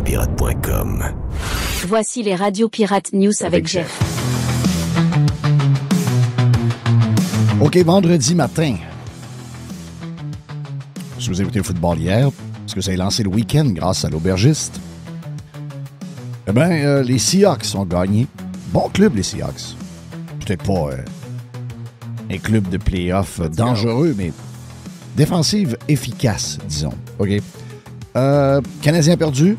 radiopirate.com. Voici les Radio Pirates News avec Jeff. OK, vendredi matin. Si vous avez écouté le football hier, est-ce que vous avez lancé le week-end grâce à l'aubergiste? Eh bien, les Seahawks ont gagné. Bon club, les Seahawks. Peut-être pas un club de play-off dangereux, mais défensive efficace, disons. OK. Canadien perdu?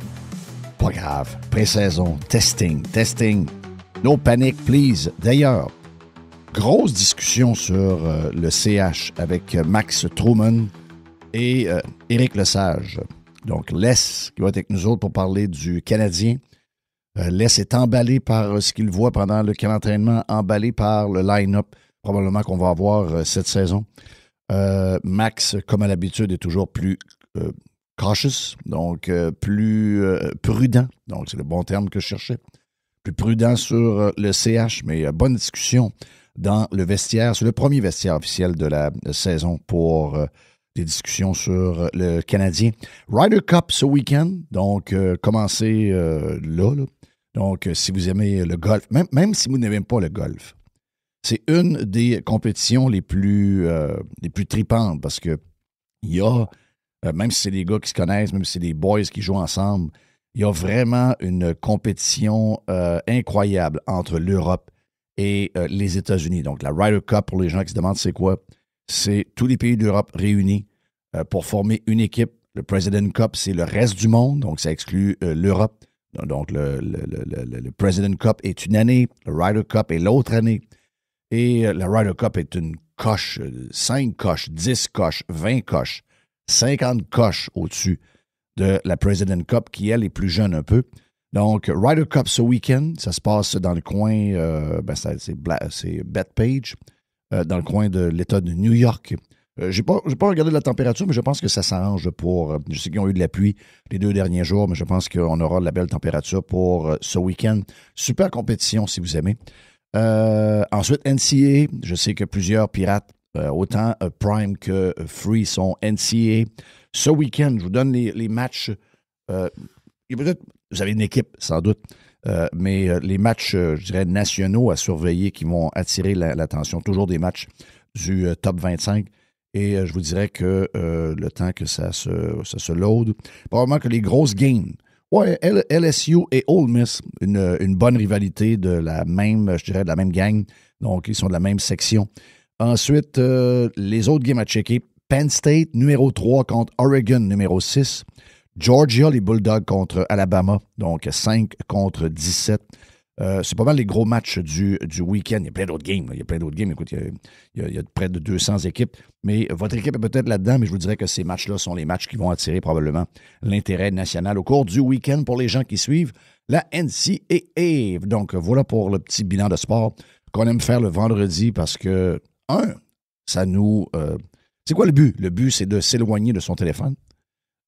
Pas grave. Pré-saison. Testing. No panic, please. D'ailleurs, grosse discussion sur le CH avec Max Truman et Éric Lesage. Donc, Les, qui va être avec nous autres pour parler du Canadien. Les est emballé par ce qu'il voit pendant le camp d'entraînement, emballé par le line-up probablement qu'on va avoir cette saison. Max, comme à l'habitude, est toujours plus cautious, donc plus prudent. Donc, c'est le bon terme que je cherchais. Plus prudent sur le CH, mais bonne discussion dans le vestiaire. C'est le premier vestiaire officiel de la saison pour des discussions sur le Canadien. Ryder Cup ce week-end, donc commencez là. Donc, si vous aimez le golf, même si vous n'aimez pas le golf, c'est une des compétitions les plus tripantes parce que il y a, même si c'est des gars qui se connaissent, même si c'est des boys qui jouent ensemble, il y a vraiment une compétition incroyable entre l'Europe et les États-Unis. Donc, la Ryder Cup, pour les gens qui se demandent c'est quoi, c'est tous les pays d'Europe réunis pour former une équipe. Le President Cup, c'est le reste du monde, donc ça exclut l'Europe. Donc, le President Cup est une année, le Ryder Cup est l'autre année. Et la Ryder Cup est une coche, 5 coches, 10 coches, 20 coches, 50 coches au-dessus de la President Cup, qui, elle, est plus jeune un peu. Donc, Ryder Cup ce week-end, ça se passe dans le coin, c'est Bethpage, dans le coin de l'État de New York. J'ai pas regardé la température, mais je pense que ça s'arrange pour... je sais qu'ils ont eu de la pluie les 2 derniers jours, mais je pense qu'on aura de la belle température pour ce week-end. Super compétition, si vous aimez. Ensuite, NCAA. Je sais que plusieurs pirates, autant Prime que Free, sont NCAA. Ce week-end, je vous donne les matchs. Peut-être, vous avez une équipe, sans doute, mais les matchs, je dirais, nationaux à surveiller qui vont attirer l'attention. Toujours des matchs du top 25. Et je vous dirais que le temps que ça se load, probablement que les grosses games, ouais, LSU et Ole Miss, une bonne rivalité de la même, je dirais, de la même gang. Donc, ils sont de la même section. Ensuite, les autres games à checker. Penn State, numéro 3 contre Oregon, numéro 6. Georgia, les Bulldogs contre Alabama, donc 5 contre 17. C'est pas mal les gros matchs du week-end. Il y a plein d'autres games. Écoute, il y a près de 200 équipes. Mais votre équipe est peut-être là-dedans, mais je vous dirais que ces matchs-là sont les matchs qui vont attirer probablement l'intérêt national au cours du week-end pour les gens qui suivent la NCAA. Donc, voilà pour le petit bilan de sport qu'on aime faire le vendredi parce que, ça nous... c'est quoi le but? Le but, c'est de s'éloigner de son téléphone.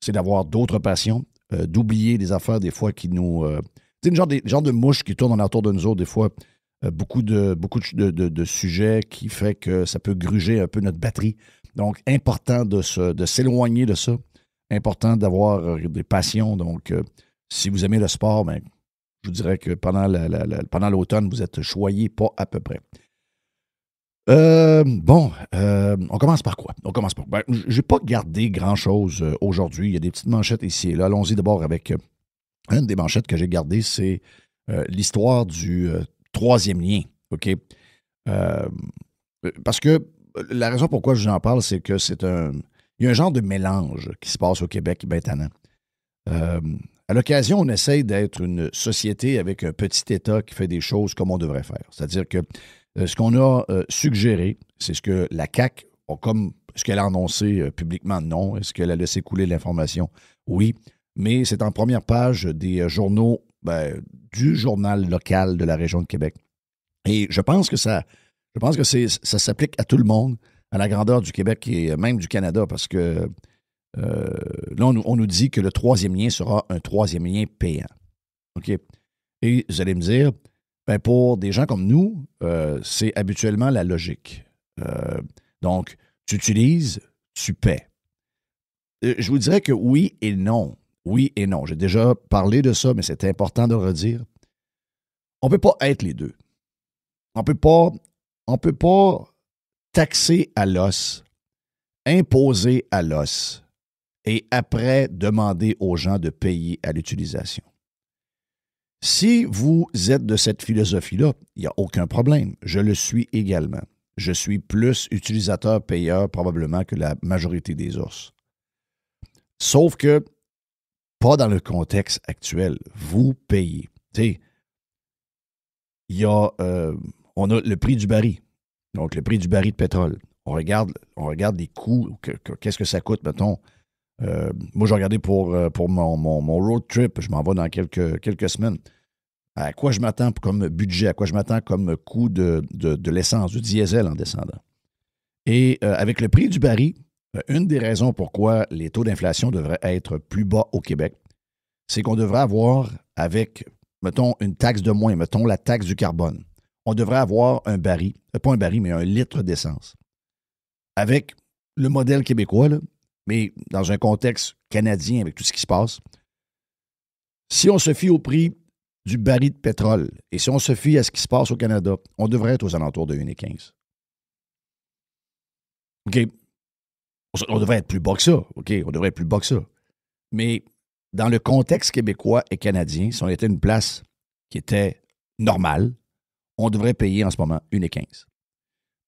C'est d'avoir d'autres passions, d'oublier des affaires des fois qui nous... c'est une genre de mouche qui tourne en autour de nous autres, des fois, beaucoup de sujets qui fait que ça peut gruger un peu notre batterie. Donc, important de s'éloigner de ça. Important d'avoir des passions. Donc, si vous aimez le sport, ben, je vous dirais que pendant l'automne, vous êtes choyés pas à peu près. On commence par quoi? Ben, j'ai pas gardé grand-chose aujourd'hui. Il y a des petites manchettes ici et là. Allons-y d'abord avec... une des manchettes que j'ai gardées, c'est l'histoire du troisième lien. OK? Parce que la raison pourquoi je vous en parle, c'est que il y a un genre de mélange qui se passe au Québec qui est bien tannant. À l'occasion, on essaye d'être une société avec un petit État qui fait des choses comme on devrait faire. C'est-à-dire que ce qu'on a suggéré, c'est ce que la CAQ a comme... Est-ce qu'elle a annoncé publiquement? Non. Est-ce qu'elle a laissé couler l'information? Oui. Mais c'est en première page des journaux, du journal local de la région de Québec. Et je pense que ça s'applique à tout le monde, à la grandeur du Québec et même du Canada, parce que là, on nous dit que le troisième lien sera un troisième lien payant. OK? Et vous allez me dire, pour des gens comme nous, c'est habituellement la logique. Donc, tu utilises, tu paies. Je vous dirais que oui et non. oui et non. J'ai déjà parlé de ça, mais c'est important de le redire. On ne peut pas être les deux. On peut pas taxer à l'os, imposer à l'os et après demander aux gens de payer à l'utilisation. Si vous êtes de cette philosophie-là, il n'y a aucun problème. Je le suis également. Je suis plus utilisateur-payeur probablement que la majorité des ours. Sauf que, pas dans le contexte actuel. Vous payez. Tu sais, on a le prix du baril. Donc, le prix du baril de pétrole. On regarde les coûts. Qu'est-ce que ça coûte, mettons. Moi, j'ai regardé pour mon road trip. Je m'en vais dans quelques semaines. À quoi je m'attends comme budget, à quoi je m'attends comme coût de l'essence, du diesel en descendant. Et avec le prix du baril, une des raisons pourquoi les taux d'inflation devraient être plus bas au Québec, c'est qu'on devrait avoir, avec, mettons, une taxe de moins, mettons la taxe du carbone, on devrait avoir un baril, pas un baril, mais un litre d'essence. Avec le modèle québécois, là, mais dans un contexte canadien avec tout ce qui se passe, si on se fie au prix du baril de pétrole et si on se fie à ce qui se passe au Canada, on devrait être aux alentours de 1,15. OK. On devrait être plus bas que ça. OK, on devrait être plus bas que ça. Mais dans le contexte québécois et canadien, si on était une place qui était normale, on devrait payer en ce moment 1,15.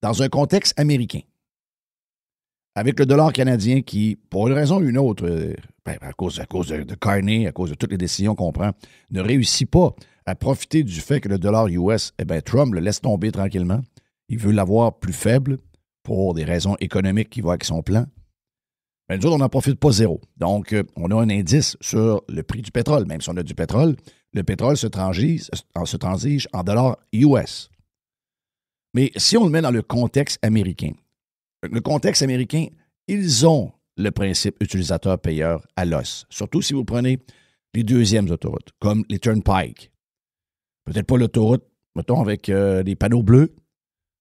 Dans un contexte américain, avec le dollar canadien qui, pour une raison ou une autre, à cause de Carney, à cause de toutes les décisions qu'on prend, ne réussit pas à profiter du fait que le dollar US, Trump le laisse tomber tranquillement. Il veut l'avoir plus faible pour des raisons économiques qui vont avec son plan. Mais nous autres, on n'en profite pas zéro. Donc, on a un indice sur le prix du pétrole. Même si on a du pétrole, le pétrole se transige en dollars US. Mais si on le met dans le contexte américain, ils ont le principe utilisateur-payeur à l'os. Surtout si vous prenez les deuxièmes autoroutes, comme les Turnpike. Peut-être pas l'autoroute, mettons, avec des panneaux bleus.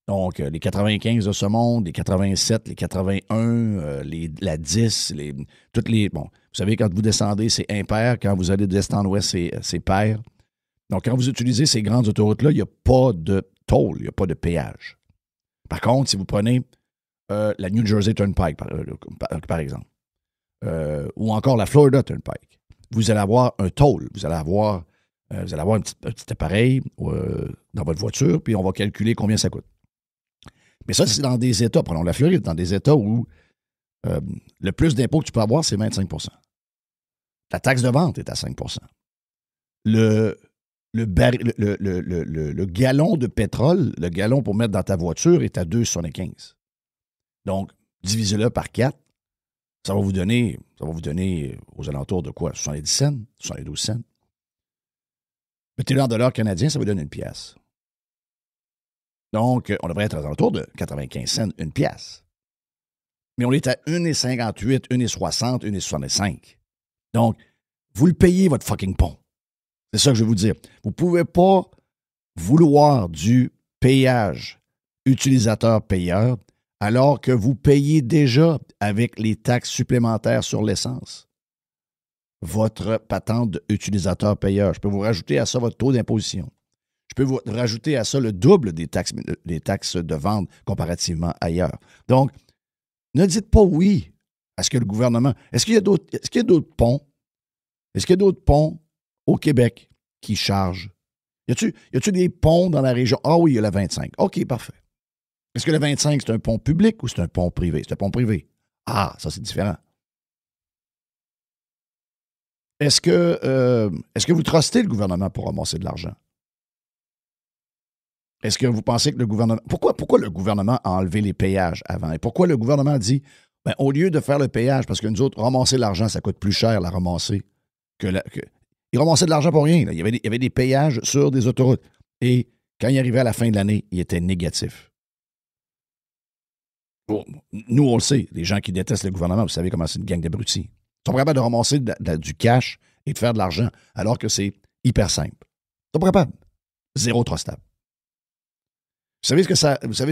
Donc, les 95 de ce monde, les 87, les 81, la 10, toutes les... Bon, vous savez, quand vous descendez, c'est impair. Quand vous allez de l'est en ouest, c'est pair. Donc, quand vous utilisez ces grandes autoroutes-là, il n'y a pas de toll, il n'y a pas de péage. Par contre, si vous prenez la New Jersey Turnpike, par exemple, ou encore la Florida Turnpike, vous allez avoir un toll. Vous allez avoir un petit appareil dans votre voiture, puis on va calculer combien ça coûte. Mais ça, c'est dans des États, prenons la Floride, dans des États où le plus d'impôts que tu peux avoir, c'est 25 %. La taxe de vente est à 5 %. Le gallon de pétrole, le gallon pour mettre dans ta voiture est à 2,75. Donc, divisez-le par 4, ça va vous donner aux alentours de quoi? 70 cents, 72 cents. Mettez-le en dollars canadiens, ça vous donne une pièce. Donc, on devrait être aux alentours de 95 cents, une pièce. Mais on est à 1,58, 1,60, 1,65. Donc, vous le payez, votre fucking pont. C'est ça que je vais vous dire. Vous ne pouvez pas vouloir du payage utilisateur-payeur alors que vous payez déjà avec les taxes supplémentaires sur l'essence votre patente d'utilisateur-payeur. Je peux vous rajouter à ça votre taux d'imposition. Je peux vous rajouter à ça le double des taxes de vente comparativement ailleurs. Donc, ne dites pas oui à ce que le gouvernement... Est-ce qu'il y a d'autres ponts? Est-ce qu'il y a d'autres ponts au Québec qui chargent? Y a-t-il des ponts dans la région? Ah oui, il y a la 25. OK, parfait. Est-ce que le 25, c'est un pont public ou c'est un pont privé? C'est un pont privé. Ah, ça, c'est différent. Est-ce que vous trustez le gouvernement pour ramasser de l'argent? Est-ce que vous pensez que le gouvernement... Pourquoi le gouvernement a enlevé les péages avant? Et pourquoi le gouvernement a dit, au lieu de faire le péage, parce que nous autres, ramasser l'argent, ça coûte plus cher la ramasser ils ramassaient de l'argent pour rien. Là. Il y avait des péages sur des autoroutes. Et quand il arrivait à la fin de l'année, il était négatif. Bon, nous, on le sait. Les gens qui détestent le gouvernement, vous savez comment c'est une gang d'abrutis. Ils sont capables de ramasser du cash et de faire de l'argent, alors que c'est hyper simple. Ils sont pas capables. Zéro trustable. Vous savez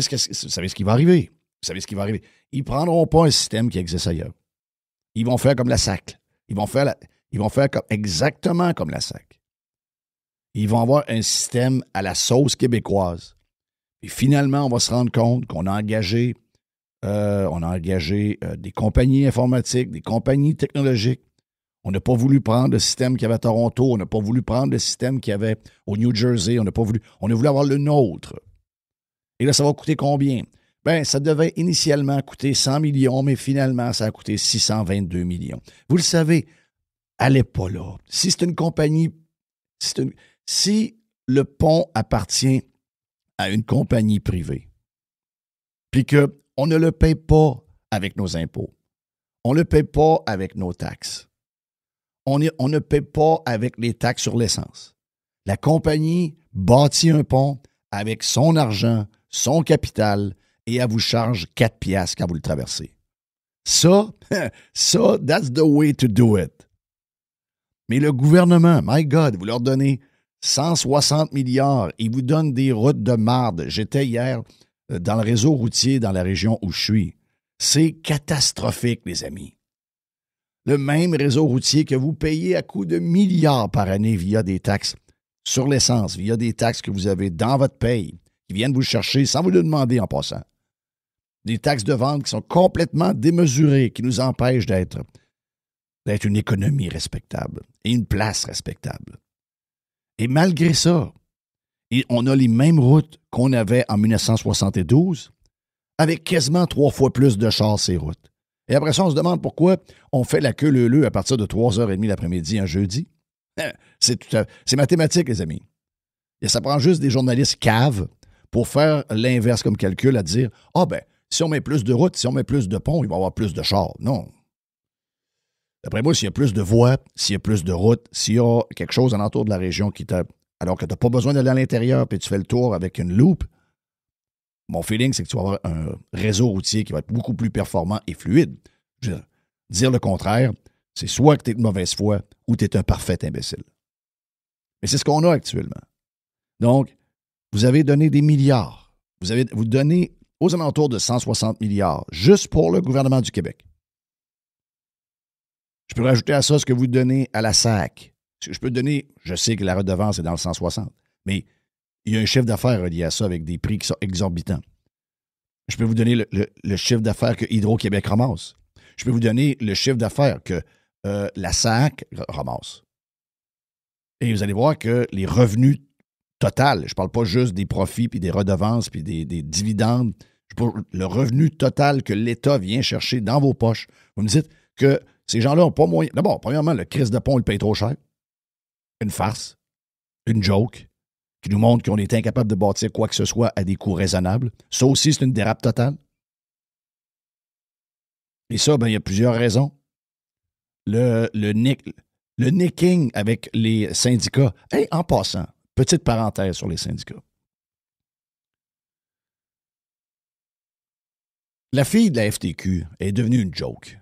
ce qui va arriver. Vous savez ce qui va arriver. Ils ne prendront pas un système qui existe ailleurs. Ils vont faire comme la SAC. Ils vont faire Ils vont faire exactement comme la SAC. Ils vont avoir un système à la sauce québécoise. Et finalement, on va se rendre compte qu'on a engagé, des compagnies informatiques, des compagnies technologiques. On n'a pas voulu prendre le système qu'il y avait à Toronto. On n'a pas voulu prendre le système qu'il y avait au New Jersey. On a voulu avoir le nôtre. Et là, ça va coûter combien? Bien, ça devait initialement coûter 100 millions, mais finalement, ça a coûté 622 millions. Vous le savez, allez pas là. Si c'est une compagnie, si le pont appartient à une compagnie privée, puis qu'on ne le paye pas avec nos impôts, on ne le paye pas avec nos taxes, on ne paye pas avec les taxes sur l'essence. La compagnie bâtit un pont avec son argent, son capital, et elle vous charge 4 piastres quand vous le traversez. Ça, that's the way to do it. Mais le gouvernement, my God, vous leur donnez 160 milliards, ils vous donnent des routes de marde. J'étais hier dans le réseau routier dans la région où je suis. C'est catastrophique, les amis. Le même réseau routier que vous payez à coût de milliards par année via des taxes sur l'essence, via des taxes que vous avez dans votre paye, qui viennent vous chercher sans vous le demander en passant. Des taxes de vente qui sont complètement démesurées, qui nous empêchent d'être une économie respectable et une place respectable. Et malgré ça, on a les mêmes routes qu'on avait en 1972, avec quasiment 3 fois plus de chars ces routes. Et après ça, on se demande pourquoi on fait la queue leu-leu à partir de 3h30 l'après-midi un jeudi. C'est mathématique, les amis. Et ça prend juste des journalistes caves pour faire l'inverse comme calcul, à dire « Ah ben, si on met plus de routes, si on met plus de ponts, il va y avoir plus de chars. » Non. D'après moi, s'il y a plus de voies, s'il y a plus de routes, s'il y a quelque chose alentour de la région alors que tu n'as pas besoin d'aller à l'intérieur puis tu fais le tour avec une loupe, mon feeling, c'est que tu vas avoir un réseau routier qui va être beaucoup plus performant et fluide. Dire le contraire, c'est soit que tu es de mauvaise foi ou tu es un parfait imbécile. Mais c'est ce qu'on a actuellement. Donc, vous avez donné des milliards. Vous donnez aux alentours de 160 milliards juste pour le gouvernement du Québec. Je peux rajouter à ça ce que vous donnez à la SAC. Je peux donner, je sais que la redevance est dans le 160, mais il y a un chiffre d'affaires relié à ça avec des prix qui sont exorbitants. Je peux vous donner le chiffre d'affaires que Hydro-Québec ramasse. Je peux vous donner le chiffre d'affaires que la SAC ramasse. Et vous allez voir que les revenus totaux, je ne parle pas juste des profits, puis des redevances, puis des dividendes, le revenu total que l'État vient chercher dans vos poches. Vous me dites que ces gens-là n'ont pas moyen. D'abord, premièrement, le Christ de pont, il paye trop cher. Une farce, une joke, qui nous montre qu'on est incapable de bâtir quoi que ce soit à des coûts raisonnables. Ça aussi, c'est une dérape totale. Et ça, il y a plusieurs raisons. Le nicking avec les syndicats. Hey, en passant, petite parenthèse sur les syndicats. La fille de la FTQ est devenue une joke.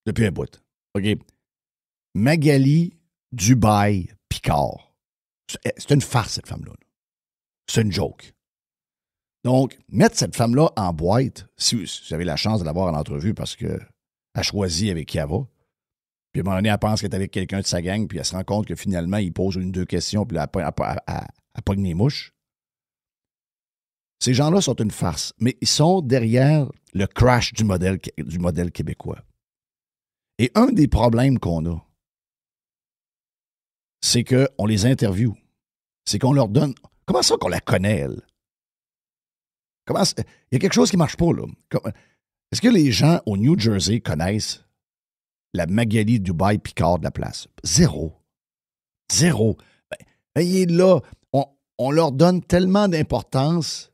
Depuis un bout. OK? Magali Dubail Picard. C'est une farce, cette femme-là. C'est une joke. Donc, mettre cette femme-là en boîte, si vous avez la chance de l'avoir en entrevue parce qu'elle choisit avec qui elle va, puis à un moment donné, elle pense qu'elle est avec quelqu'un de sa gang, puis elle se rend compte que finalement, il pose une ou deux questions, puis elle pogne les mouches. Ces gens-là sont une farce, mais ils sont derrière le crash du modèle québécois. Et un des problèmes qu'on a, c'est qu'on les interviewe. C'est qu'on leur donne... Comment ça qu'on la connaît, elle? Il y a quelque chose qui ne marche pas, là. Est-ce que les gens au New Jersey connaissent la Magali Dubail Picard de la place? Zéro. Il est là. On leur donne tellement d'importance.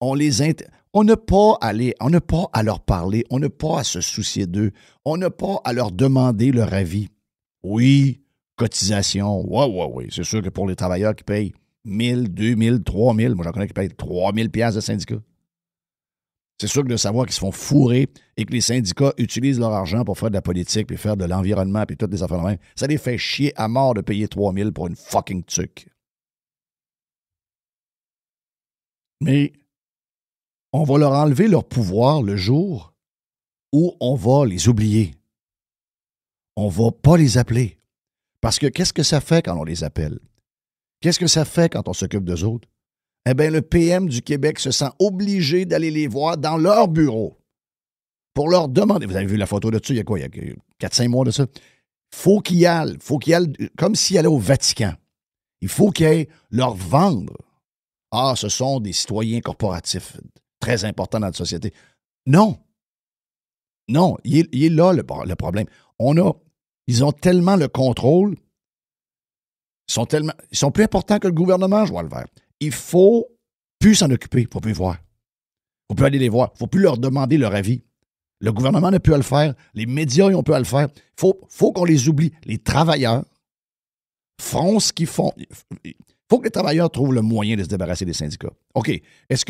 On n'a pas à leur parler. On n'a pas à se soucier d'eux. On n'a pas à leur demander leur avis. Oui, cotisation. Oui. C'est sûr que pour les travailleurs qui payent 1000, 2000, 3000, moi j'en connais qui payent 3000 piastres de syndicats. C'est sûr que de savoir qu'ils se font fourrer et que les syndicats utilisent leur argent pour faire de la politique puis faire de l'environnement puis toutes les affaires de même, ça les fait chier à mort de payer 3000 pour une fucking tuque. Mais on va leur enlever leur pouvoir le jour où on va les oublier. on ne va pas les appeler. Parce que qu'est-ce que ça fait quand on les appelle? Qu'est-ce que ça fait quand on s'occupe d'eux autres? Eh bien, le PM du Québec se sent obligé d'aller les voir dans leur bureau pour leur demander. Vous avez vu la photo de ça, il y a quoi? Il y a 4-5 mois de ça. Faut qu'il aille comme s'il allait au Vatican. Il faut qu'il aille leur vendre. Ah, ce sont des citoyens corporatifs très importants dans la société. Non. Non, il est là le problème. Ils ont tellement le contrôle, ils sont plus importants que le gouvernement, Joël Vert. Il faut plus s'en occuper, il ne faut plus les voir. Il ne faut plus aller les voir, il ne faut plus leur demander leur avis. Le gouvernement n'a plus à le faire, les médias ont plus à le faire. Il faut qu'on les oublie. Les travailleurs feront ce qu'ils font. Il faut que les travailleurs trouvent le moyen de se débarrasser des syndicats. OK. Est-ce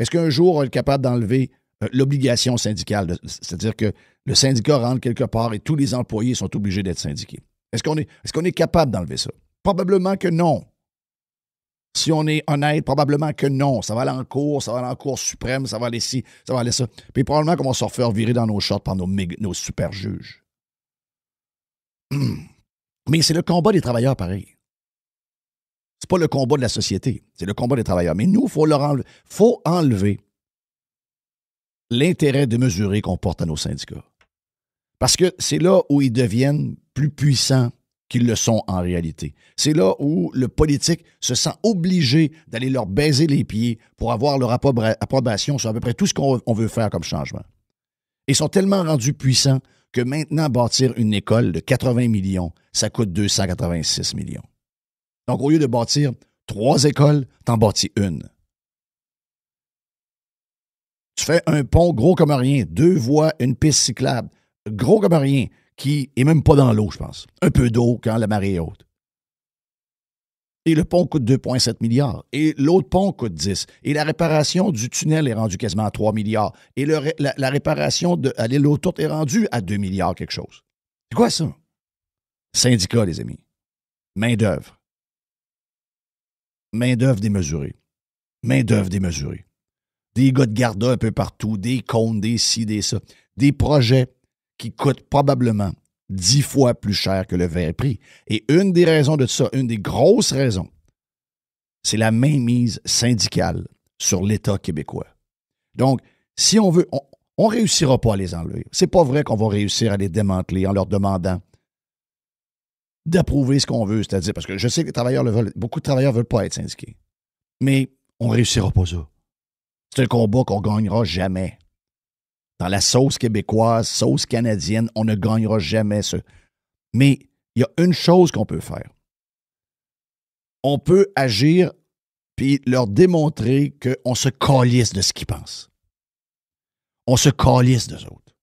qu'un jour, on va être capable d'enlever l'obligation syndicale? C'est-à-dire que le syndicat rentre quelque part et tous les employés sont obligés d'être syndiqués. Est-ce qu'on est capable d'enlever ça? Probablement que non. Si on est honnête, probablement que non. Ça va aller en cour, ça va aller en cour suprême, ça va aller ci, ça va aller ça. Puis probablement qu'on va se refaire virer dans nos shorts par nos super juges. Mais c'est le combat des travailleurs, pareil. C'est pas le combat de la société, c'est le combat des travailleurs. Mais nous, il faut enlever l'intérêt démesuré qu'on porte à nos syndicats. Parce que c'est là où ils deviennent plus puissants qu'ils le sont en réalité. C'est là où le politique se sent obligé d'aller leur baiser les pieds pour avoir leur approbation sur à peu près tout ce qu'on veut faire comme changement. Ils sont tellement rendus puissants que maintenant, bâtir une école de 80 millions, ça coûte 286 millions. Donc, au lieu de bâtir 3 écoles, t'en bâtis une. Tu fais un pont gros comme rien, 2 voies, une piste cyclable, gros comme rien, qui est même pas dans l'eau, je pense. Un peu d'eau quand la marée est haute. Et le pont coûte 2,7 milliards. Et l'autre pont coûte 10. Et la réparation du tunnel est rendue quasiment à 3 milliards. Et la réparation à l'île Autour est rendue à 2 milliards quelque chose. C'est quoi ça? Syndicat, les amis. Main-d'œuvre. Main-d'œuvre démesurée. Main-d'œuvre démesurée. Des gars de garda un peu partout, des cônes, des ci, des ça. Des projets qui coûtent probablement 10 fois plus cher que le vrai prix. Et une des raisons de ça, une des grosses raisons, c'est la mainmise syndicale sur l'État québécois. Donc, si on veut, on ne réussira pas à les enlever. C'est pas vrai qu'on va réussir à les démanteler en leur demandant d'approuver ce qu'on veut, c'est-à-dire, parce que je sais que les travailleurs le veulent, beaucoup de travailleurs ne veulent pas être syndiqués. Mais on ne réussira pas ça. C'est un combat qu'on ne gagnera jamais. Dans la sauce québécoise, sauce canadienne, on ne gagnera jamais ça. Mais il y a une chose qu'on peut faire. On peut agir puis leur démontrer qu'on se calisse de ce qu'ils pensent. On se calisse d'eux autres.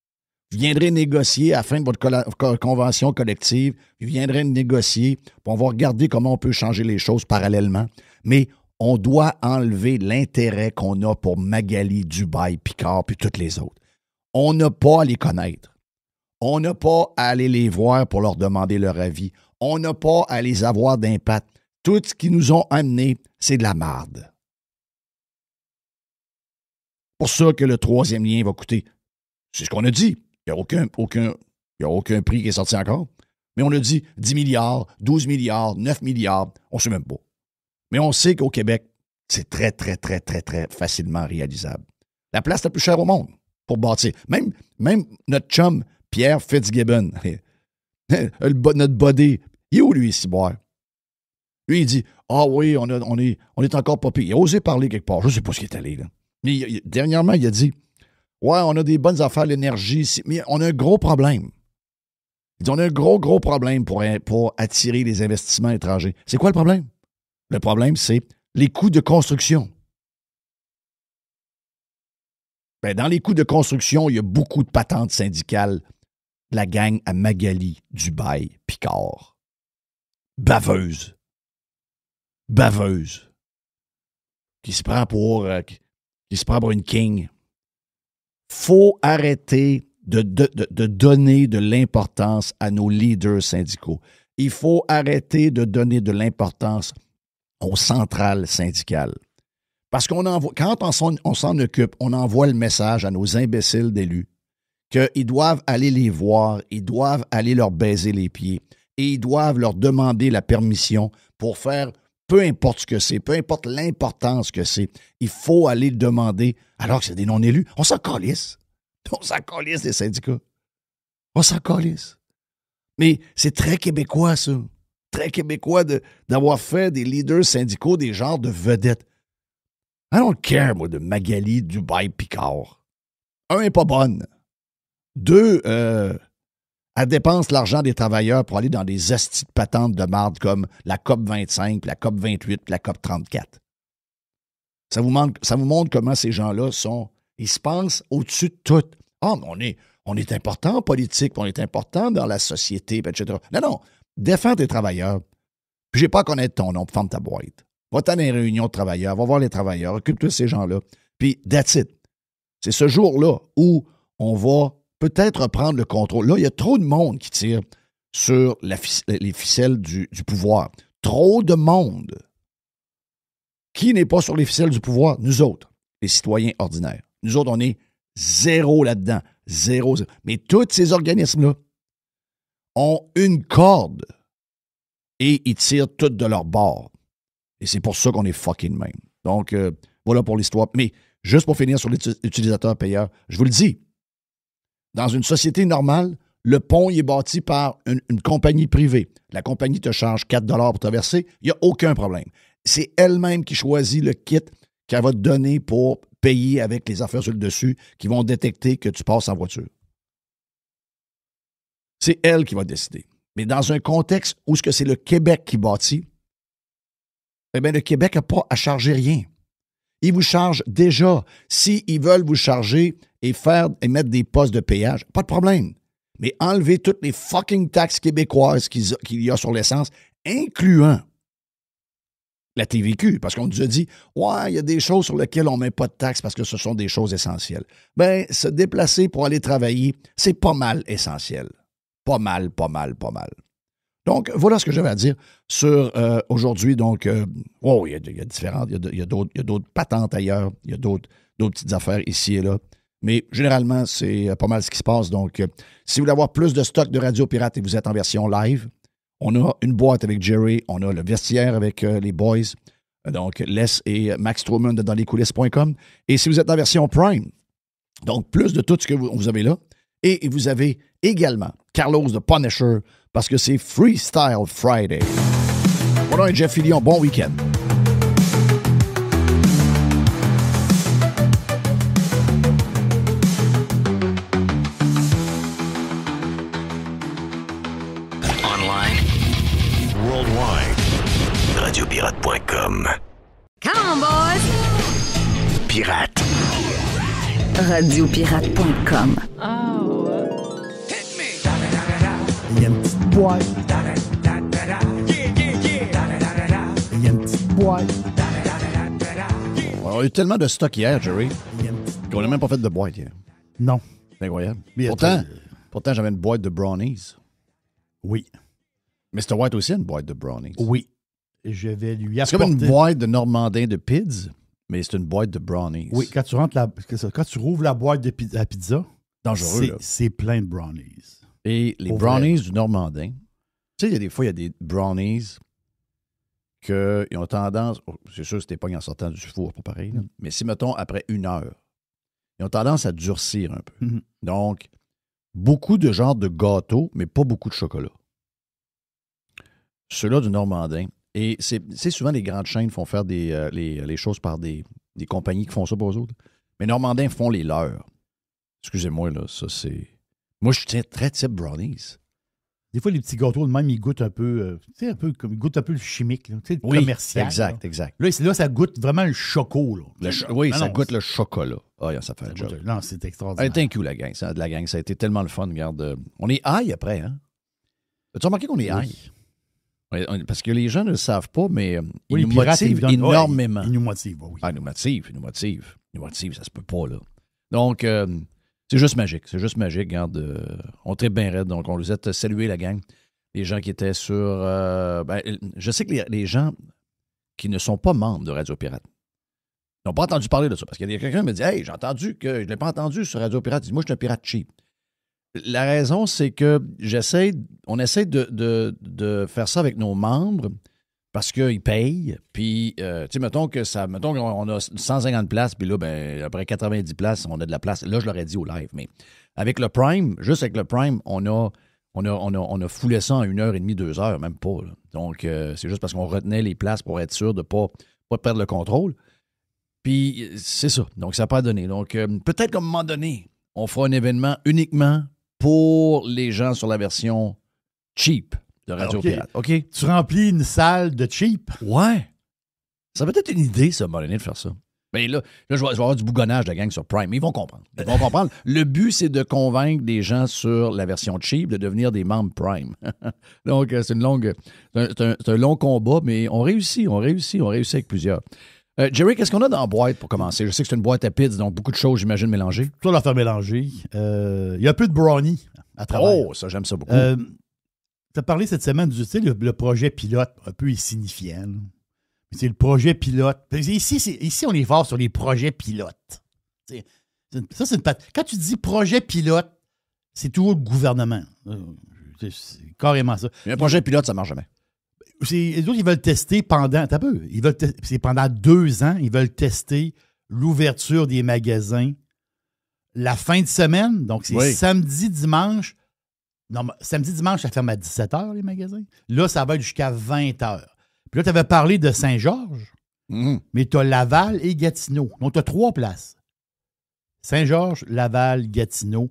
Vous viendrez négocier à la fin de votre convention collective, vous viendrez négocier, puis on va regarder comment on peut changer les choses parallèlement. Mais on doit enlever l'intérêt qu'on a pour Magali, Dubaï, Picard, puis toutes les autres. On n'a pas à les connaître. On n'a pas à aller les voir pour leur demander leur avis. On n'a pas à les avoir d'impact. Tout ce qu'ils nous ont amené, c'est de la marde. Pour ça que le 3e lien va coûter, c'est ce qu'on a dit. Il n'y a aucun prix qui est sorti encore. Mais on a dit 10 milliards, 12 milliards, 9 milliards, on ne sait même pas. Mais on sait qu'au Québec, c'est très, très, très, très, très facilement réalisable. La place la plus chère au monde pour bâtir. Même notre chum, Pierre Fitzgibbon, notre body, il est où lui, Ciboire? Lui, il dit, ah oui, on est encore pas pire. Il a osé parler quelque part. Je ne sais pas ce qu'il est allé, là. Mais dernièrement, il a dit, ouais, on a des bonnes affaires, l'énergie, mais on a un gros problème. Il dit, on a un gros, gros problème pour attirer les investissements étrangers. C'est quoi le problème? Le problème, c'est les coûts de construction. Ben, dans les coûts de construction, il y a beaucoup de patentes syndicales. La gang à Magali, Dubaï, Picard. Baveuse. Qui se prend pour une king. Faut arrêter de donner de l'importance à nos leaders syndicaux. Il faut arrêter de donner de l'importance aux centrales syndicales. Parce qu'on envoie, quand on s'en occupe, on envoie le message à nos imbéciles d'élus qu'ils doivent aller les voir, ils doivent aller leur baiser les pieds et ils doivent leur demander la permission pour faire peu importe ce que c'est, peu importe l'importance que c'est. Il faut aller le demander alors que c'est des non-élus. On s'en calisse. On s'en calisse des syndicats. On s'en calisse. Mais c'est très québécois, ça. Très québécois d'avoir fait des leaders syndicaux des genres de vedettes. I don't care, moi, de Magali Dubaï-Picard. Un, elle n'est pas bonne. Deux, elle dépense l'argent des travailleurs pour aller dans des astis de patentes de marde comme la COP 25, la COP 28, la COP 34. Ça vous montre comment ces gens-là sont. Ils se pensent au-dessus de tout. Ah, mais on est important en politique, on est important dans la société, etc. Non. Défends tes travailleurs. Puis j'ai pas à connaître ton nom, ferme ta boîte. Va-t'en dans les réunions de travailleurs, va voir les travailleurs, occupe-toi de ces gens-là. Puis, that's it. C'est ce jour-là où on va peut-être prendre le contrôle. Là, il y a trop de monde qui tire sur les ficelles du pouvoir. Trop de monde. Qui n'est pas sur les ficelles du pouvoir? Nous autres, les citoyens ordinaires. Nous autres, on est zéro là-dedans. Zéro. Mais tous ces organismes-là ont une corde et ils tirent toutes de leur bord. Et c'est pour ça qu'on est fucking même. Donc, voilà pour l'histoire. Mais juste pour finir sur l'utilisateur payeur, je vous le dis, dans une société normale, le pont il est bâti par une compagnie privée. La compagnie te charge 4 $ pour traverser. Il n'y a aucun problème. C'est elle-même qui choisit le kit qu'elle va te donner pour payer avec les affaires sur le dessus qui vont détecter que tu passes en voiture. C'est elle qui va décider. Mais dans un contexte où c'est le Québec qui bâtit, eh bien, le Québec n'a pas à charger rien. Ils vous chargent déjà. S'ils veulent vous charger et mettre des postes de péage, pas de problème. Mais enlevez toutes les fucking taxes québécoises qu'il y a sur l'essence, incluant la TVQ, parce qu'on nous a dit « Ouais, il y a des choses sur lesquelles on ne met pas de taxes parce que ce sont des choses essentielles. » Bien, se déplacer pour aller travailler, c'est pas mal essentiel. Pas mal. Donc, voilà ce que j'avais à dire sur aujourd'hui. Donc, il y a différentes, il y a d'autres patentes ailleurs, il y a d'autres petites affaires ici et là. Mais généralement, c'est pas mal ce qui se passe. Donc, si vous voulez avoir plus de stock de Radio Pirate et vous êtes en version live, on a une boîte avec Jerry, on a le vestiaire avec les boys, donc Les et Max Truman de danslescoulisses.com. Et si vous êtes en version Prime, donc plus de tout ce que vous avez là, et vous avez également Carlos de Punisher, parce que c'est Freestyle Friday. Voilà, Jeff Fillion, bon week-end. Online, worldwide, radiopirate.com. Come on, boys! Pirate. Radiopirate.com. Il y a une petite boîte. Il y a une petite boîte. On a eu tellement de stock hier, Jerry, qu'on n'a même pas fait de boîte hier. Non. C'est incroyable. Mais Pourtant, j'avais une boîte de brownies. Oui. Mr. White aussi a une boîte de brownies. Oui. Je vais lui C'est apporter... comme une boîte de Normandin de Pids, mais c'est une boîte de brownies. Oui, quand tu rouvres la boîte de à pizza, Dangereux, là. c'est plein de brownies. Et les Pour brownies vrai. du Normandin, tu sais, il y a des fois, il y a des brownies qu'ils ont tendance, c'est sûr que c'était pas en sortant du four, pas pareil, là, mais si, mettons, après 1 heure, ils ont tendance à durcir un peu. Mm-hmm. Donc, beaucoup de genres de gâteaux, mais pas beaucoup de chocolat. Ceux-là du Normandin. Et c'est souvent les grandes chaînes font faire les choses par des compagnies qui font ça pour eux autres. Mais Normandin font les leurs. Excusez-moi, là, ça c'est... Moi, je tiens très type brownies. Des fois, les petits gâteaux, de même, ils goûtent un peu, tu sais, un peu comme ils goûtent un peu le chimique, là, tu sais, le commercial. Exact, là. exact. Là, ça goûte vraiment le choco, là. Oui, Non, ça non, goûte le chocolat. Ah, ça fait un job. Non, c'est extraordinaire. Hey, thank you, la gang. Ça a été tellement le fun. Regarde, on est high après, hein? As-tu remarqué qu'on est high? Oui, parce que les gens ne le savent pas, mais ils nous motivent énormément. Ils nous motivent, oui. Ah, ils nous motivent. Ça se peut pas, là. Donc, c'est juste magique. Regarde, on tripe bien raide. Donc, on vous a salué, la gang. Les gens qui étaient sur... je sais que les gens qui ne sont pas membres de Radio Pirate n'ont pas entendu parler de ça. Parce qu'il y a quelqu'un qui me dit « Hey, j'ai entendu que... Je ne l'ai pas entendu sur Radio Pirate. » Il dit « Moi, je suis un pirate cheap. » La raison, c'est que on essaie de faire ça avec nos membres parce qu'ils payent. Puis, tu sais, mettons qu'on a 150 places, puis là, ben, après 90 places, on a de la place. Là, je l'aurais dit au live, mais avec le Prime, juste avec le Prime, on a foulé ça en 1h30, 2 heures, même pas. Là. Donc, c'est juste parce qu'on retenait les places pour être sûr de ne pas perdre le contrôle. Puis, c'est ça. Donc, ça n'a pas donné. Donc, peut-être qu'à un moment donné, on fera un événement uniquement pour les gens sur la version cheap de Radio Pirate. OK? Tu remplis une salle de cheap? Ouais. Ça peut être une idée, ça, à un moment donné, de faire ça. Mais là je vais avoir du bougonnage de gang sur Prime. Mais ils vont comprendre. Le but, c'est de convaincre des gens sur la version cheap de devenir des membres Prime. Donc, c'est un long combat, mais on réussit avec plusieurs. Jerry, qu'est-ce qu'on a dans la boîte pour commencer? Je sais que c'est une boîte à pizza, donc beaucoup de choses, j'imagine, mélangées. Tout à faire mélanger. Il y a un peu de brownie à travers. Oh, ça, j'aime ça beaucoup. Tu as parlé cette semaine du le projet pilote, un peu insignifiant. Là. C'est le projet pilote. Ici, on est fort sur les projets pilotes. Quand tu dis projet pilote, c'est toujours le gouvernement. C'est carrément ça. Mais un projet pilote, ça ne marche jamais. Les autres, ils veulent tester pendant. T'as peu. C'est pendant 2 ans, ils veulent tester l'ouverture des magasins la fin de semaine. Donc, c'est samedi, dimanche. Non, samedi, dimanche, ça ferme à 17h, les magasins. Là, ça va être jusqu'à 20h. Puis là, tu avais parlé de Saint-Georges, mais tu as Laval et Gatineau. Donc, tu as 3 places. Saint-Georges, Laval, Gatineau.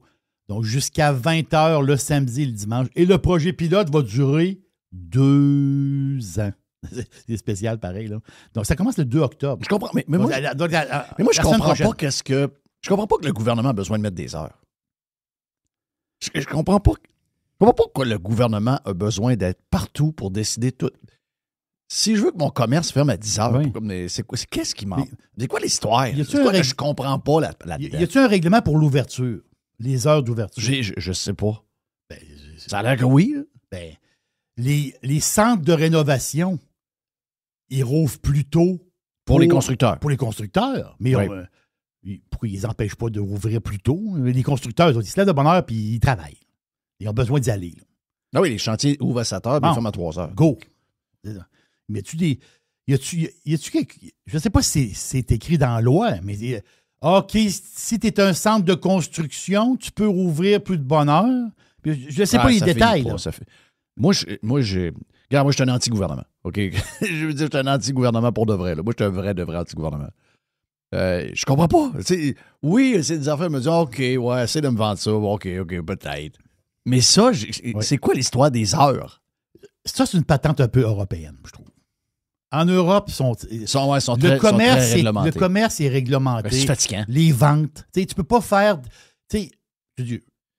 Donc, jusqu'à 20h le samedi et le dimanche. Et le projet pilote va durer 2 ans. C'est spécial, pareil. Là. Donc, ça commence le 2 octobre. Je comprends, mais moi, je comprends pas je comprends pas que le gouvernement a besoin de mettre des heures. Je comprends pas. Je comprends pas pourquoi le gouvernement a besoin d'être partout pour décider tout. Si je veux que mon commerce ferme à 10 heures, qu'est-ce qui manque? C'est quoi l'histoire? Je comprends pas là-dedans. Y a-t-il un règlement pour l'ouverture? Les heures d'ouverture? Je sais pas. Ça a l'air que oui. Ben, les centres de rénovation, ils rouvrent plus tôt. Pour les constructeurs. Pour les constructeurs. Mais pourquoi ils les empêchent pas de rouvrir plus tôt? Les constructeurs, ils se lèvent de bonne heure puis ils travaillent. Ils ont besoin d'y aller. Là. Ah oui, les chantiers ouvrent à 7 heures puis ils ferment à 3 heures. Go! Mais y a-tu quelque. Je ne sais pas si c'est écrit dans la loi, mais OK, si tu es un centre de construction, tu peux rouvrir plus de bonne heure. Je ne sais pas les détails. Là. Moi, je suis un anti-gouvernement. OK? Je veux dire, je suis un anti-gouvernement pour de vrai. Là. Moi, je suis un vrai anti-gouvernement. Je comprends pas. Oui, c'est des affaires, me dire OK, ouais, essaie de me vendre ça. OK, peut-être. Mais ça, c'est quoi l'histoire des heures? Ça, c'est une patente un peu européenne, je trouve. En Europe, le commerce est réglementé. C'est fatigant. Les ventes. Tu peux pas faire.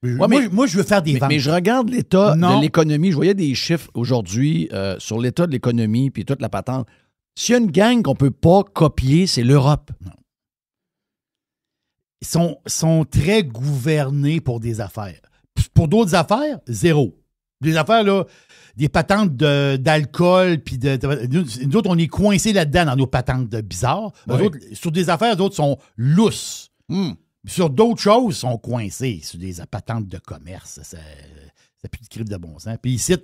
Moi, je veux faire des ventes. Mais je regarde l'état de l'économie. Je voyais des chiffres aujourd'hui sur l'état de l'économie puis toute la patente. S'il y a une gang qu'on ne peut pas copier, c'est l'Europe. Non. Ils sont très gouvernés pour des affaires. Pour d'autres affaires, zéro. Des affaires, là, des patentes d'alcool, puis nous autres, on est coincés là-dedans dans nos patentes de bizarres. Ouais. Autres, sur des affaires, d'autres sont lousses. Sur d'autres choses, ils sont coincés. Sur des patentes de commerce, ça pue de crime de bon sens. Puis ici,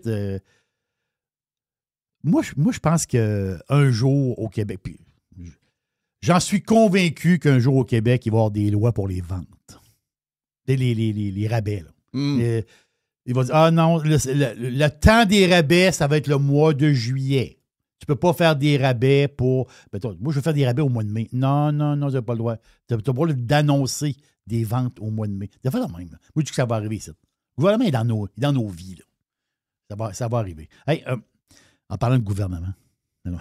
moi, je pense qu'un jour au Québec, puis j'en suis convaincu qu'un jour au Québec, il va y avoir des lois pour les ventes. Les rabais, là. Il va dire, ah non, le temps des rabais, ça va être le mois de juillet. Tu peux pas faire des rabais pour... moi, je veux faire des rabais au mois de mai. Non, tu n'as pas le droit. Tu n'as pas le droit d'annoncer des ventes au mois de mai. Ça fait la même. Là. Moi, je dis que ça va arriver, ça. Le gouvernement est dans nos vies. Là. Ça va arriver. Hey, en parlant de gouvernement... là,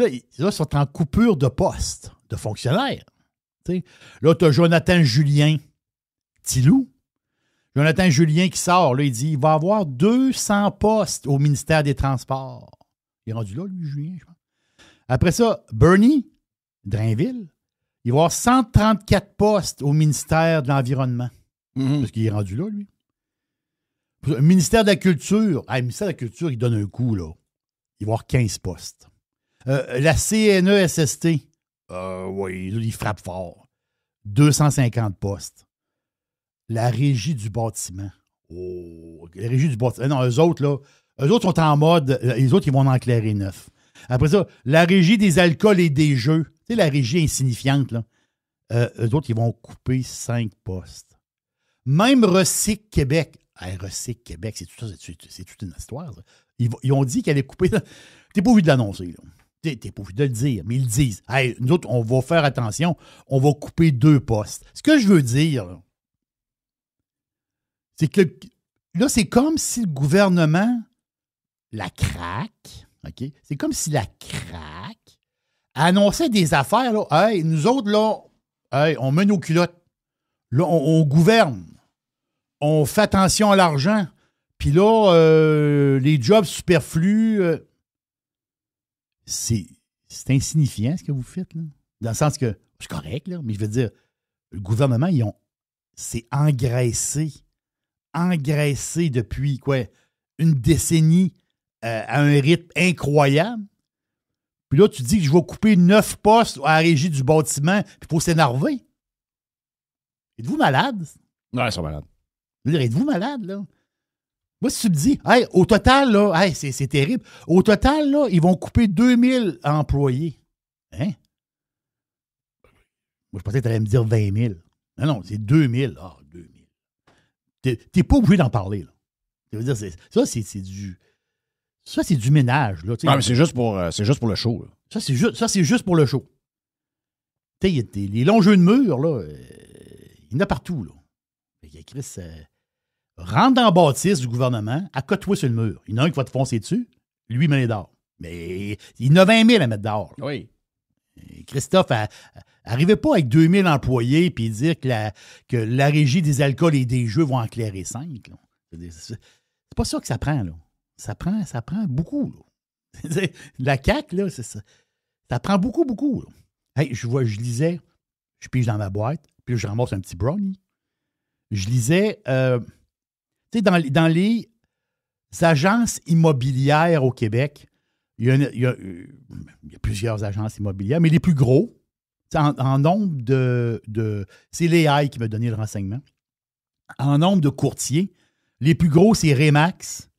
ils sont en coupure de poste de fonctionnaires. T'sais. Là, tu as Jonathan Julien Tilou. Jonathan Julien qui sort, là, il dit il va avoir 200 postes au ministère des Transports. Il est rendu là, lui, Julien, je pense. Après ça, Bernie Drainville, il va avoir 134 postes au ministère de l'Environnement. Parce qu'il est rendu là, lui. Le ministère de la Culture, le ministère de la Culture, il donne un coup, là. Il va avoir 15 postes. La CNESST, oui, il frappe fort. 250 postes. La régie du bâtiment. Oh, la régie du bâtiment. Non, eux autres sont en mode, les autres, ils vont en éclairer 9. Après ça, la régie des alcools et des jeux. Tu sais, la régie insignifiante, là. Eux autres, ils vont couper 5 postes. Même Recyc Québec. Hey, Recyc Québec, c'est toute une histoire, ça. Ils ont dit qu'elle allait couper. T'es pas obligé de l'annoncer, là. T'es pas obligé de le dire, mais ils le disent. Hey, nous autres, on va faire attention, on va couper 2 postes. Ce que je veux dire, là, c'est que là, c'est comme si le gouvernement, la CRAQ, OK? C'est comme si la CRAQ annonçait des affaires, là. Hey, nous autres, là, hey, on met nos culottes. Là, on gouverne. On fait attention à l'argent. Puis là, les jobs superflus, c'est insignifiant ce que vous faites, là. Dans le sens que, c'est correct, là, mais je veux dire, le gouvernement, c'est engraissé depuis, une décennie à un rythme incroyable. Puis là, tu dis que je vais couper 9 postes à la régie du bâtiment, puis il faut s'énerver. Êtes-vous malade? Ouais, ils sont malades. Je veux dire, êtes-vous malade, là? Moi, si tu me dis, hey, au total, là, hey, c'est terrible. Au total, là, ils vont couper 2000 employés. Hein? Moi, je pensais que tu allais me dire 20 000. Non, c'est 2000. Ah, 2000. T'es pas obligé d'en parler, là. Ça veut dire, ça, c'est du ménage, là. Non, mais c'est juste pour le show, là. Ça, c'est juste pour le show. Tu sais, les longs jeux de mur, là, il y en a partout, là. Fait que Chris, rentre dans la bâtisse du gouvernement, accote-toi sur le mur. Il y en a un qui va te foncer dessus, lui, il met les dehors. Mais il y en a 20 000 à mettre dehors. Là. Oui. Et Christophe, arrivez pas avec 2000 employés puis dire que la régie des alcools et des jeux vont en clairer 5. Là. C'est pas ça que ça prend, là. Ça prend beaucoup, là. La CAQ, là, c'est ça. Ça prend beaucoup, beaucoup, là. Hey, je lisais, je pige dans ma boîte, puis je ramasse un petit brownie. Je lisais, tu sais, dans les agences immobilières au Québec, il y a plusieurs agences immobilières, mais les plus gros, en nombre de c'est l'AI qui m'a donné le renseignement. En nombre de courtiers, les plus gros, c'est Remax,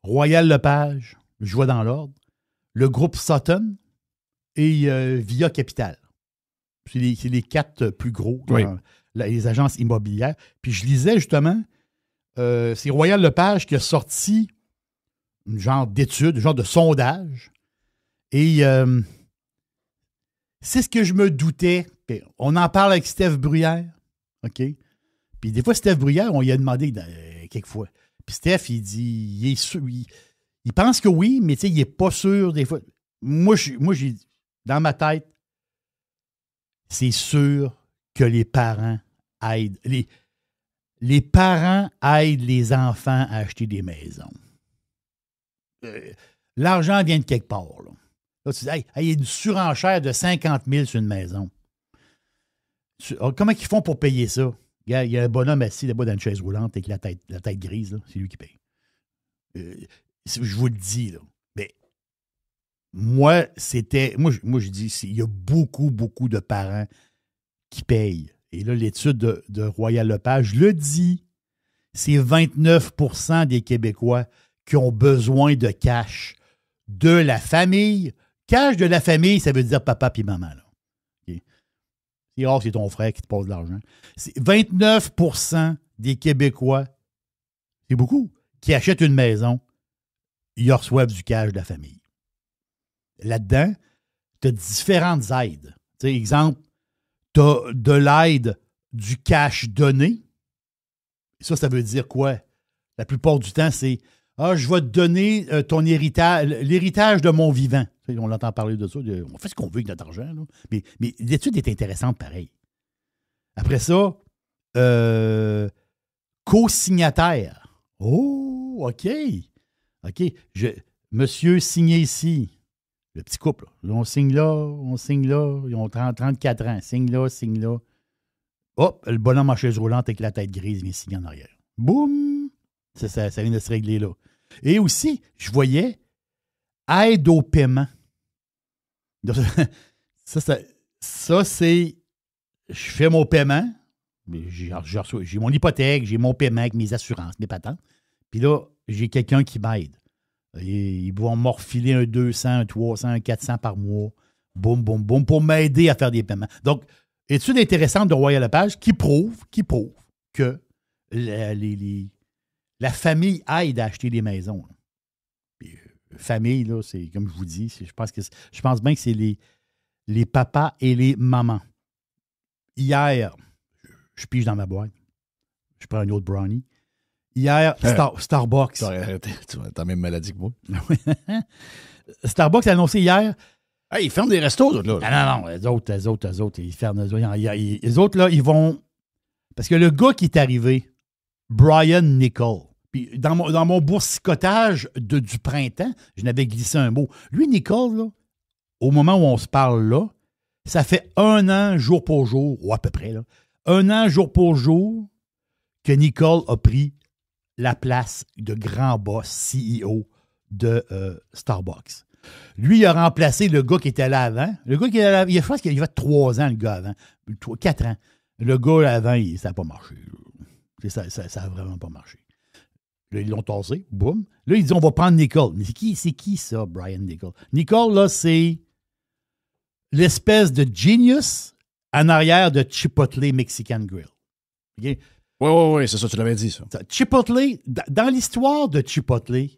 Royal Lepage, je vois dans l'ordre, le groupe Sutton et Via Capital. C'est les 4 plus gros, oui. Les agences immobilières. Puis je lisais justement, c'est Royal Lepage qui a sorti un genre d'étude, un genre de sondage. Et c'est ce que je me doutais. On en parle avec Steph Bruyère. OK? Puis des fois, Steph Bruyère, on lui a demandé quelques fois. Puis Steph, il dit, il est sûr, il pense que oui, mais tu sais, il n'est pas sûr des fois. Moi, j'ai dans ma tête, c'est sûr que les parents aident. Les parents aident les enfants à acheter des maisons. L'argent vient de quelque part. Là tu dis, hey, il y a une surenchère de 50 000 sur une maison. Comment ils font pour payer ça? Il y a un bonhomme assis là-bas dans une chaise roulante avec la tête grise. Là. C'est lui qui paye. Je vous le dis, là. Mais moi, je dis, il y a beaucoup, beaucoup de parents qui payent. Et là, l'étude de Royal Lepage le dit. C'est 29 % des Québécois qui ont besoin de cash de la famille. Cash de la famille, ça veut dire papa et maman. Là. Okay. C'est rare que c'est ton frère qui te passe de l'argent. C'est 29 % des Québécois, c'est beaucoup, qui achètent une maison, ils reçoivent du cash de la famille. Là-dedans, tu as différentes aides. Tu sais, exemple, tu as de l'aide du cash donné. Ça veut dire quoi? La plupart du temps, c'est je vais te donner ton héritage, l'héritage de mon vivant. On l'entend parler de ça. On fait ce qu'on veut avec notre argent. Là. Mais l'étude est intéressante pareil. Après ça, co-signataire. Oh, OK. OK. Monsieur signé ici. Le petit couple. Là, on signe là. Ils ont 34 ans. Signe là. Hop, le bonhomme en chaise roulante avec la tête grise vient signer en arrière. Boum! Ça vient de se régler là. Et aussi, je voyais aide au paiement. Ça c'est je fais mon paiement. J'ai mon hypothèque, j'ai mon paiement avec mes assurances, mes patentes. Puis là, j'ai quelqu'un qui m'aide. Ils vont me refiler un 200, un 300, un 400 par mois. Boum, boum, boum, pour m'aider à faire des paiements. Donc, étude intéressante de Royal Lepage qui prouve que la famille aide à acheter des maisons. Puis, famille, là, c'est comme je vous dis, je pense bien que c'est les papas et les mamans. Hier, je pige dans ma boîte. Je prends un autre brownie. Hier, Starbucks. Tu as la même maladie que moi. Starbucks a annoncé hier. Hey, ils ferment des restos, là. Non, les autres, ils ferment. Les autres, là, ils vont. Parce que le gars qui est arrivé, Brian Nichols, puis dans mon boursicotage du printemps, je n'avais glissé un mot. Lui, Nichols, là, au moment où on se parle là, ça fait 1 an, jour pour jour, ou à peu près, là, 1 an, jour pour jour, que Nichols a pris la place de grand boss CEO de Starbucks. Lui, il a remplacé le gars qui était là avant. Le gars qui était là avant, je pense qu'il y avait 3 ans, le gars avant. 4 ans. Le gars avant, ça n'a pas marché. Ça n'a vraiment pas marché. Là, ils l'ont tassé. Boum. Là, ils disent, on va prendre Nichols. Mais c'est qui ça, Brian Nichols? Nichols, là, c'est l'espèce de genius en arrière de Chipotle Mexican Grill. OK? Oui, c'est ça, tu l'avais dit, ça. Chipotle, dans l'histoire de Chipotle,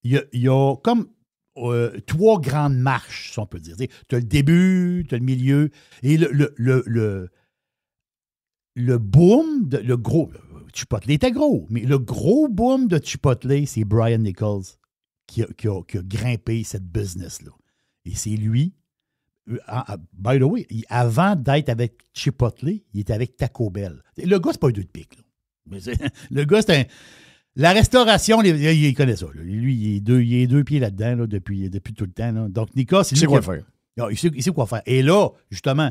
il y a comme 3 grandes marches, si on peut dire. Tu as le début, tu as le milieu, et le boom, le gros, Chipotle était gros, mais le gros boom de Chipotle, c'est Brian Nichols qui a grimpé cette business-là. Et c'est lui, by the way, avant d'être avec Chipotle, il était avec Taco Bell. Le gars, c'est pas un 2 de pique. Là. Le gars, c'est un... La restauration, il connaît ça. Là. Lui, il est 2 pieds là-dedans là, depuis tout le temps. Là. Donc, Nicolas, c'est lui quoi faire. Il sait quoi faire. Et là, justement,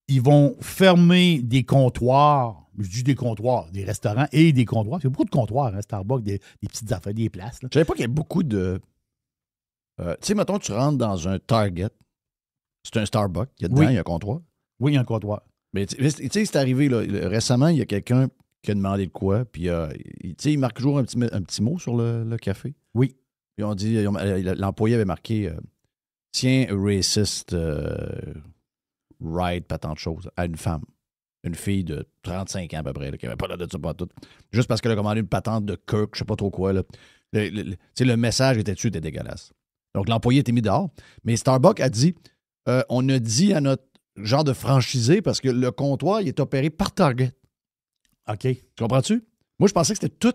ils vont fermer des comptoirs. Je dis des comptoirs, des restaurants et des comptoirs. Il y a beaucoup de comptoirs, hein, Starbucks, des petites affaires, des places. Là. Je savais pas qu'il y a beaucoup de... tu sais, mettons, tu rentres dans un Target. C'est un Starbucks. Il y a dedans, il y a un comptoir. Oui, il y a un comptoir. Mais tu sais, c'est arrivé, là, récemment, il y a quelqu'un qui a demandé de quoi, puis il marque toujours un petit mot sur le café. Oui. Puis on dit, l'employé avait marqué tiens, racist, right, pas tant de choses, à une femme. Une fille de 35 ans à peu près, là, qui n'avait pas l'air de ça pas tout. Juste parce qu'elle a commandé une patente de Kirk, je sais pas trop quoi. Là. Le message était dégueulasse. Donc l'employé était mis dehors. Mais Starbucks a dit, on a dit à notre genre de franchisé parce que le comptoir, il est opéré par Target. OK. Tu comprends-tu? Moi, je pensais que c'était tout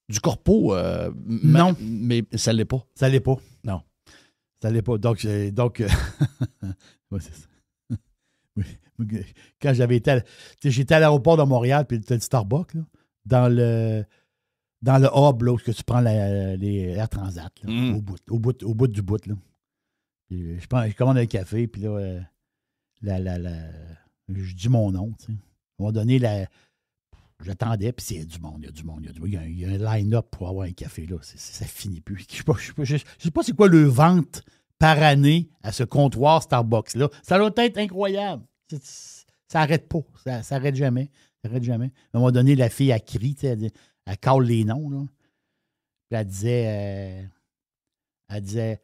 du corpo. Non. Mais ça ne l'est pas. Ça ne l'est pas. Non. Ça ne l'est pas. Donc ouais, c'est ça. Quand j'étais à l'aéroport de Montréal, puis tu as le Starbucks, là, dans le hub, là, où tu prends les Air Transat, là, au bout du bout. Là. Puis, je commande un café, puis là, je dis mon nom. Tu sais. À un moment donné, j'attendais, puis il y a du monde. Il y a un line-up pour avoir un café. Là. Ça finit plus. Je ne sais pas c'est quoi le vente par année à ce comptoir Starbucks-là. Ça doit être incroyable. Ça n'arrête pas. Ça n'arrête jamais. À un moment donné, la fille, elle crie, elle cale les noms. Là. Puis elle disait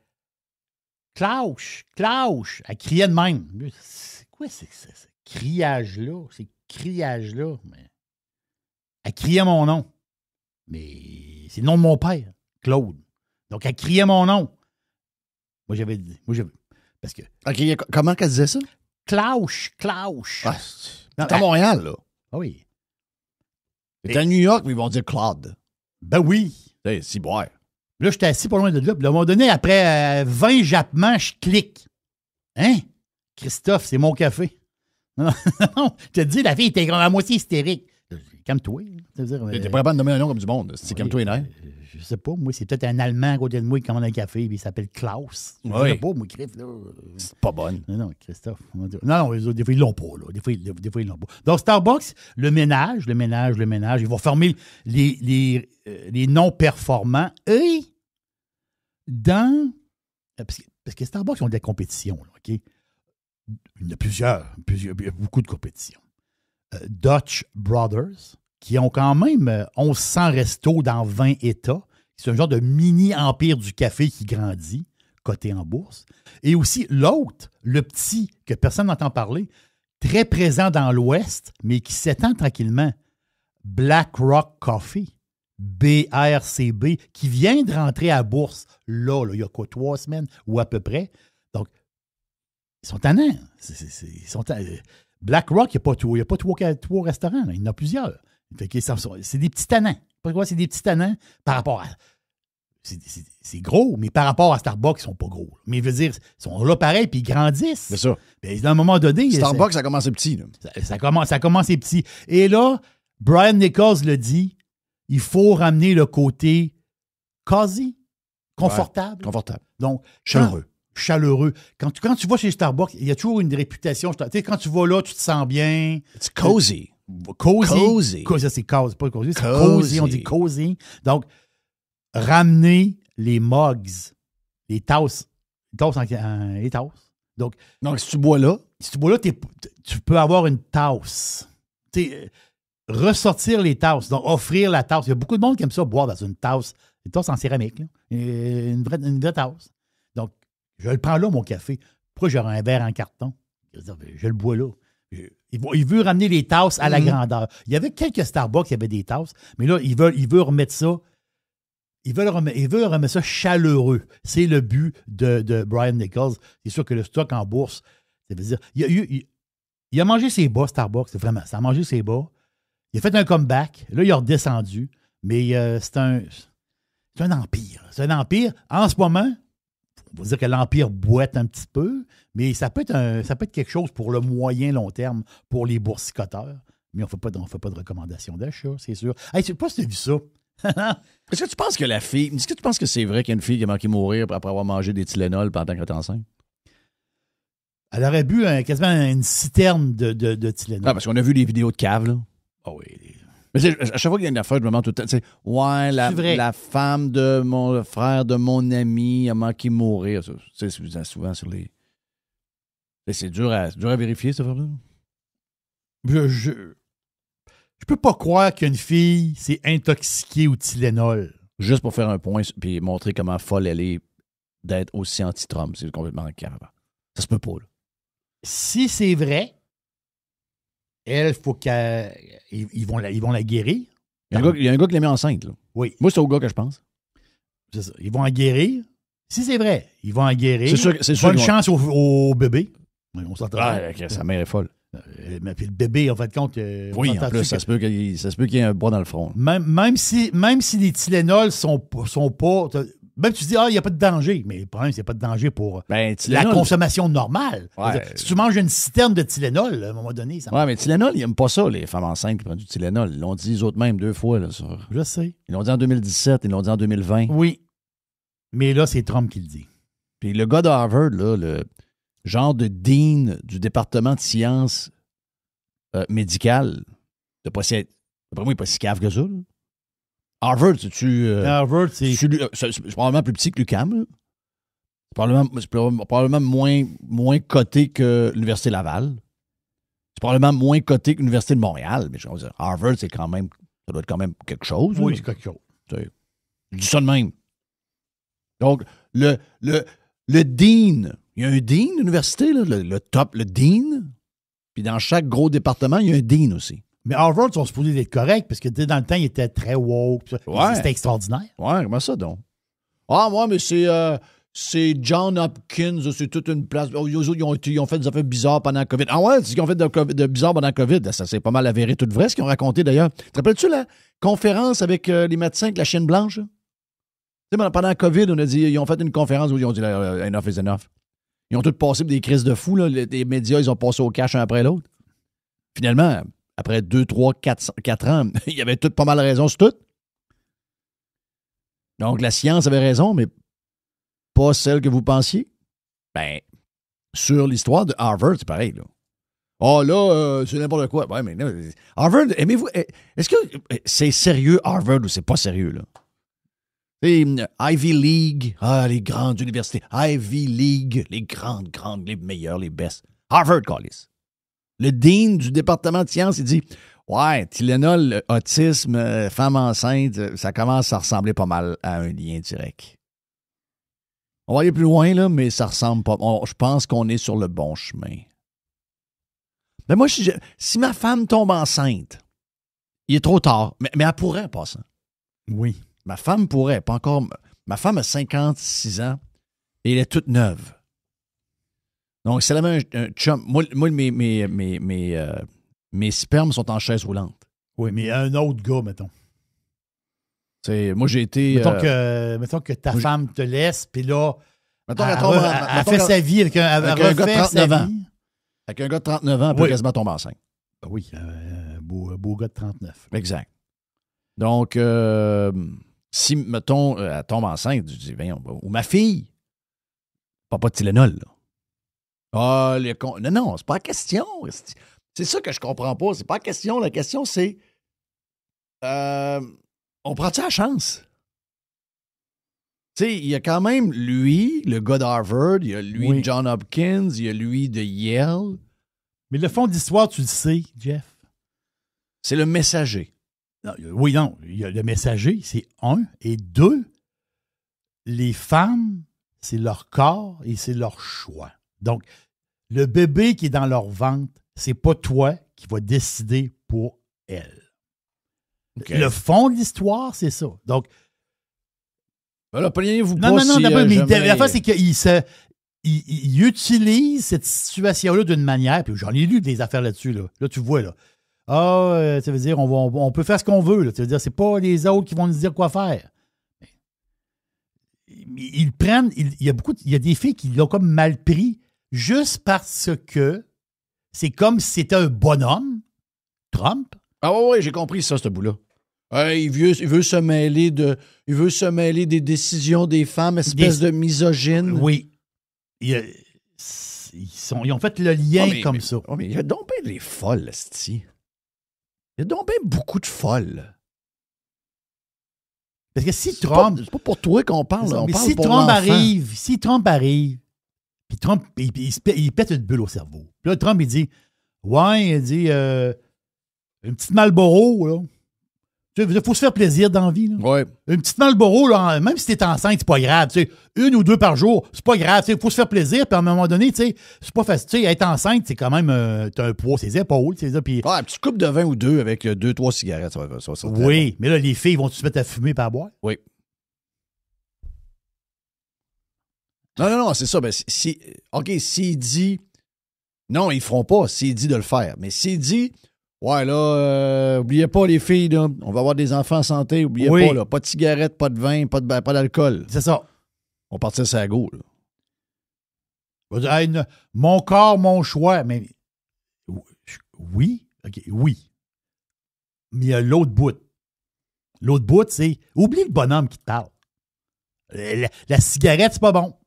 Klaus. Elle criait de même. C'est quoi ce criage-là? C'est criage-là. Mais... Elle criait mon nom. Mais c'est le nom de mon père, Claude. Donc, elle criait mon nom. Moi, j'avais dit. Parce que. OK, comment qu'elle disait ça? Klaus. Ah, c'est à Montréal, là. Ah oui. C'est à New York, mais ils vont dire Claude. Ben oui. C'est si boire. Là, j'étais assis pas loin de là. Puis à un moment donné, après 20 jappements, je clique. Hein? Christophe, c'est mon café. Non, je te dis, la fille était à moitié hystérique. Calme-toi. T'es pas capable de nommer un nom comme du monde. C'est calme-toi, non? Je sais pas. Moi, c'est peut-être un Allemand à côté de moi qui commande un café et il s'appelle Klaus. Je sais pas, moi, Criff, là. C'est pas bonne. Non, Christophe. Non, des fois, ils l'ont pas, là. Des fois, ils l'ont pas. Donc, Starbucks, le ménage. Ils vont fermer les non performants. Et parce que Starbucks ont de la compétition, là, OK? Il y en a plusieurs. Il y a beaucoup de compétitions. Dutch Brothers, qui ont quand même 1100 restos dans 20 États. C'est un genre de mini-empire du café qui grandit, coté en bourse. Et aussi l'autre, le petit, que personne n'entend parler, très présent dans l'Ouest, mais qui s'étend tranquillement. Black Rock Coffee, BRCB, qui vient de rentrer à la bourse là, il y a quoi, 3 semaines ou à peu près. Donc, ils sont tannants. Black Rock, il n'y a pas trois restaurants, là. Il y en a plusieurs. Fait que c'est des petits tannants. Pourquoi c'est des petits tannants par rapport à... C'est gros, mais par rapport à Starbucks, ils sont pas gros. Mais je veux dire, ils sont là pareil, puis ils grandissent. C'est ça. Mais à un moment donné... Starbucks, ça a commencé petit. Là. Ça a commencé petit. Et là, Brian Nichols le dit, il faut ramener le côté cosy, confortable. Ouais, confortable. Donc, chaleureux. Quand tu vas chez Starbucks, il y a toujours une réputation. Tu sais, quand tu vas là, tu te sens bien. It's cozy. Cozy. Ça, c'est cozy, pas cozy. C'est cozy. On dit cozy. Donc, ramener les mugs, les tasses. Les tasses. Donc, si tu bois là, tu peux avoir une tasse. Ressortir les tasses, donc offrir la tasse. Il y a beaucoup de monde qui aime ça, boire dans une tasse. Une tasse en céramique, là. Une vraie tasse. Donc, je le prends là, mon café. Pourquoi j'aurais un verre en carton? Je le bois là. Il veut ramener les tasses à la grandeur. Il y avait quelques Starbucks qui avaient des tasses, mais là, il veut remettre ça. Il veut remettre ça chaleureux. C'est le but de Brian Nichols. C'est sûr que le stock en bourse, ça veut dire... Il a mangé ses bas, Starbucks, c'est vraiment ça. A mangé ses bas. Il a fait un comeback. Là, il a redescendu. Mais c'est un empire. C'est un empire. En ce moment, on va dire que l'empire boite un petit peu, mais ça peut être quelque chose pour le moyen long terme pour les boursicoteurs. Mais on ne fait pas de recommandation d'achat, c'est sûr. Hey, je sais pas si tu as vu ça. Est-ce que tu penses que la fille... Est-ce que tu penses que c'est vrai qu'il y a une fille qui a manqué mourir après avoir mangé des Tylenol pendant qu'elle était enceinte? Elle aurait bu quasiment une citerne de Tylenol. Ah, parce qu'on a vu les vidéos de cave, là. Ah oui. Mais à chaque fois qu'il y a une affaire, je me demande tout le temps, ouais, la femme de mon frère, de mon ami a manqué mourir. C'est souvent sur les... C'est dur à vérifier, cette affaire-là. Je peux pas croire qu'une fille s'est intoxiquée au Tylenol. Juste pour faire un point puis montrer comment folle elle est d'être aussi anti-Trump. C'est complètement cave. Ça se peut pas, là. Si c'est vrai, elle, faut ils vont la guérir. Il y a un gars qui l'a mis enceinte, là. Oui. Moi, c'est au gars que je pense. C'est ça. Ils vont la guérir. Si c'est vrai, ils vont la guérir. C'est sûr bonne chance au bébé. On s'entend. Sa mère est folle. Mais puis le bébé, en fait, compte. Oui, en plus, ça se peut qu'il y ait un bras dans le front. Même si les Tylenol sont pas. Même tu dis, il n'y a pas de danger. Mais le problème, c'est qu'il n'y a pas de danger pour la consommation normale. Ouais. Si tu manges une citerne de Tylenol, à un moment donné, ça. Ouais, mais Tylenol, ils n'aiment pas ça, les femmes enceintes qui prennent du Tylenol. Ils l'ont dit, eux autres même, 2 fois. Là, Je sais. Ils l'ont dit en 2017, ils l'ont dit en 2020. Oui. Mais là, c'est Trump qui le dit. Puis le gars d'Harvard, là, le genre de dean du département de sciences médicales, d'après moi, il n'est pas si cave que ça. Là. Harvard, Harvard, c'est probablement plus petit que l'UQAM. C'est probablement moins coté que l'Université Laval. C'est probablement moins coté que l'Université de Montréal. Mais je veux dire, Harvard, ça doit être quand même quelque chose. Oui, là. c'est quelque chose. Je dis ça de même. Donc, le dean, il y a un dean d'université, là, le top, le dean. Puis dans chaque gros département, il y a un dean aussi. Mais Harvard sont supposés être corrects parce que dans le temps, il était très woke. Ouais. C'était extraordinaire. Ouais, comment ça donc? Ah, moi, mais c'est John Hopkins, c'est toute une place. Ils ont fait des affaires bizarres pendant la COVID. Ah ouais, c'est ce qu'ils ont fait de bizarre pendant la COVID. Ça, c'est pas mal avéré tout vrai, ce qu'ils ont raconté d'ailleurs. Te rappelles-tu la conférence avec les médecins avec la chienne blanche? Tu sais, pendant la COVID, on a dit, ils ont fait une conférence où ils ont dit enough is enough. Ils ont tous passé pour des crises de fous. Là. Les médias, ils ont passé au cash un après l'autre. Finalement, après 2, 3, 4 ans, il y avait tout pas mal raison sur tout. Donc, la science avait raison, mais pas celle que vous pensiez. Ben, sur l'histoire de Harvard, c'est pareil, là. Oh là, c'est n'importe quoi. Ouais, mais là, Harvard, aimez-vous... Est-ce que c'est sérieux, Harvard, ou c'est pas sérieux, là? Ivy League, les grandes universités. Ivy League, les grandes, les meilleures, les best. Harvard, Callis. Le dean du département de sciences, il dit ouais, Tylenol, autisme, femme enceinte, ça commence à ressembler pas mal à un lien direct. On va aller plus loin, là, mais ça ressemble pas. Je pense qu'on est sur le bon chemin. Mais moi, si ma femme tombe enceinte, il est trop tard. Mais elle pourrait, en passant. Oui. Ma femme pourrait, pas encore. Ma femme a 56 ans et elle est toute neuve. Donc, si elle avait un chum. Moi mes spermes sont en chaise roulante. Oui, mais un autre gars, mettons. Moi, j'ai été. Mettons que ta femme te laisse, puis là, mettons elle fait sa vie avec un gars de 39 ans. Avec un gars de 39 ans, elle peut quasiment tomber enceinte. Oui, beau gars de 39. Exact. Donc, si, mettons, elle tombe enceinte, je dis, ou ma fille, pas de Tylenol, là. Non, c'est pas la question. C'est ça que je comprends pas. C'est pas la question. La question, c'est, on prend-tu la chance? Tu sais, il y a quand même lui, le gars d'Harvard, il y a lui, John Hopkins, il y a lui de Yale. Mais le fond d'histoire, tu le sais, Jeff. C'est le messager. Non, il y a le messager, c'est 1. Et 2, les femmes, c'est leur corps et c'est leur choix. Donc, le bébé qui est dans leur ventre, c'est pas toi qui vas décider pour elle. Okay. Le fond de l'histoire, c'est ça. Donc, voilà, plaignez-vous pas. Non, mais jamais... la face, c'est qu'il il utilise cette situation-là d'une manière, puis j'en ai lu des affaires là-dessus, là. Là, tu vois, là. Ça veut dire, on peut faire ce qu'on veut, là. Ça veut dire, c'est pas les autres qui vont nous dire quoi faire. Ils prennent, il y a des filles qui l'ont comme mal pris juste parce que c'est comme si c'était un bonhomme, Trump. Ah oui, j'ai compris ça, ce bout-là. Il veut se mêler des décisions des femmes, espèce de misogyne. Oui. Ils ont fait le lien ça. Mais il y a donc bien des folles, esti. Il y a donc bien beaucoup de folles. Parce que si Trump... C'est pas pour toi qu'on parle. Mais si Trump arrive, puis Trump, il pète une bulle au cerveau. Puis là, Trump, il dit, une petite Marlboro, là. Il faut se faire plaisir dans la vie. Là. Ouais. Une petite Marlboro, là, même si t'es enceinte, c'est pas grave. Une ou deux par jour, c'est pas grave. Il faut se faire plaisir. Puis à un moment donné, c'est pas facile. Être enceinte, c'est quand même t'as un poids, ses épaules. Puis, un petit coupe de vin ou deux avec 2-3 cigarettes. Ça oui, mais là, les filles vont se mettre à fumer et à boire? Oui. Non, c'est ça. Ben, s'il dit... Non, ils ne feront pas s'il dit de le faire. Mais s'il dit... Ouais, là, oubliez pas les filles, là, on va avoir des enfants en santé, oubliez pas, là, pas de cigarettes, pas de vin, pas d'alcool. C'est ça. On partit sur la go, là. On va dire, mon corps, mon choix, mais oui, OK, oui. Mais il y a l'autre bout. L'autre bout, c'est, oublie le bonhomme qui te parle. La cigarette, c'est pas bon.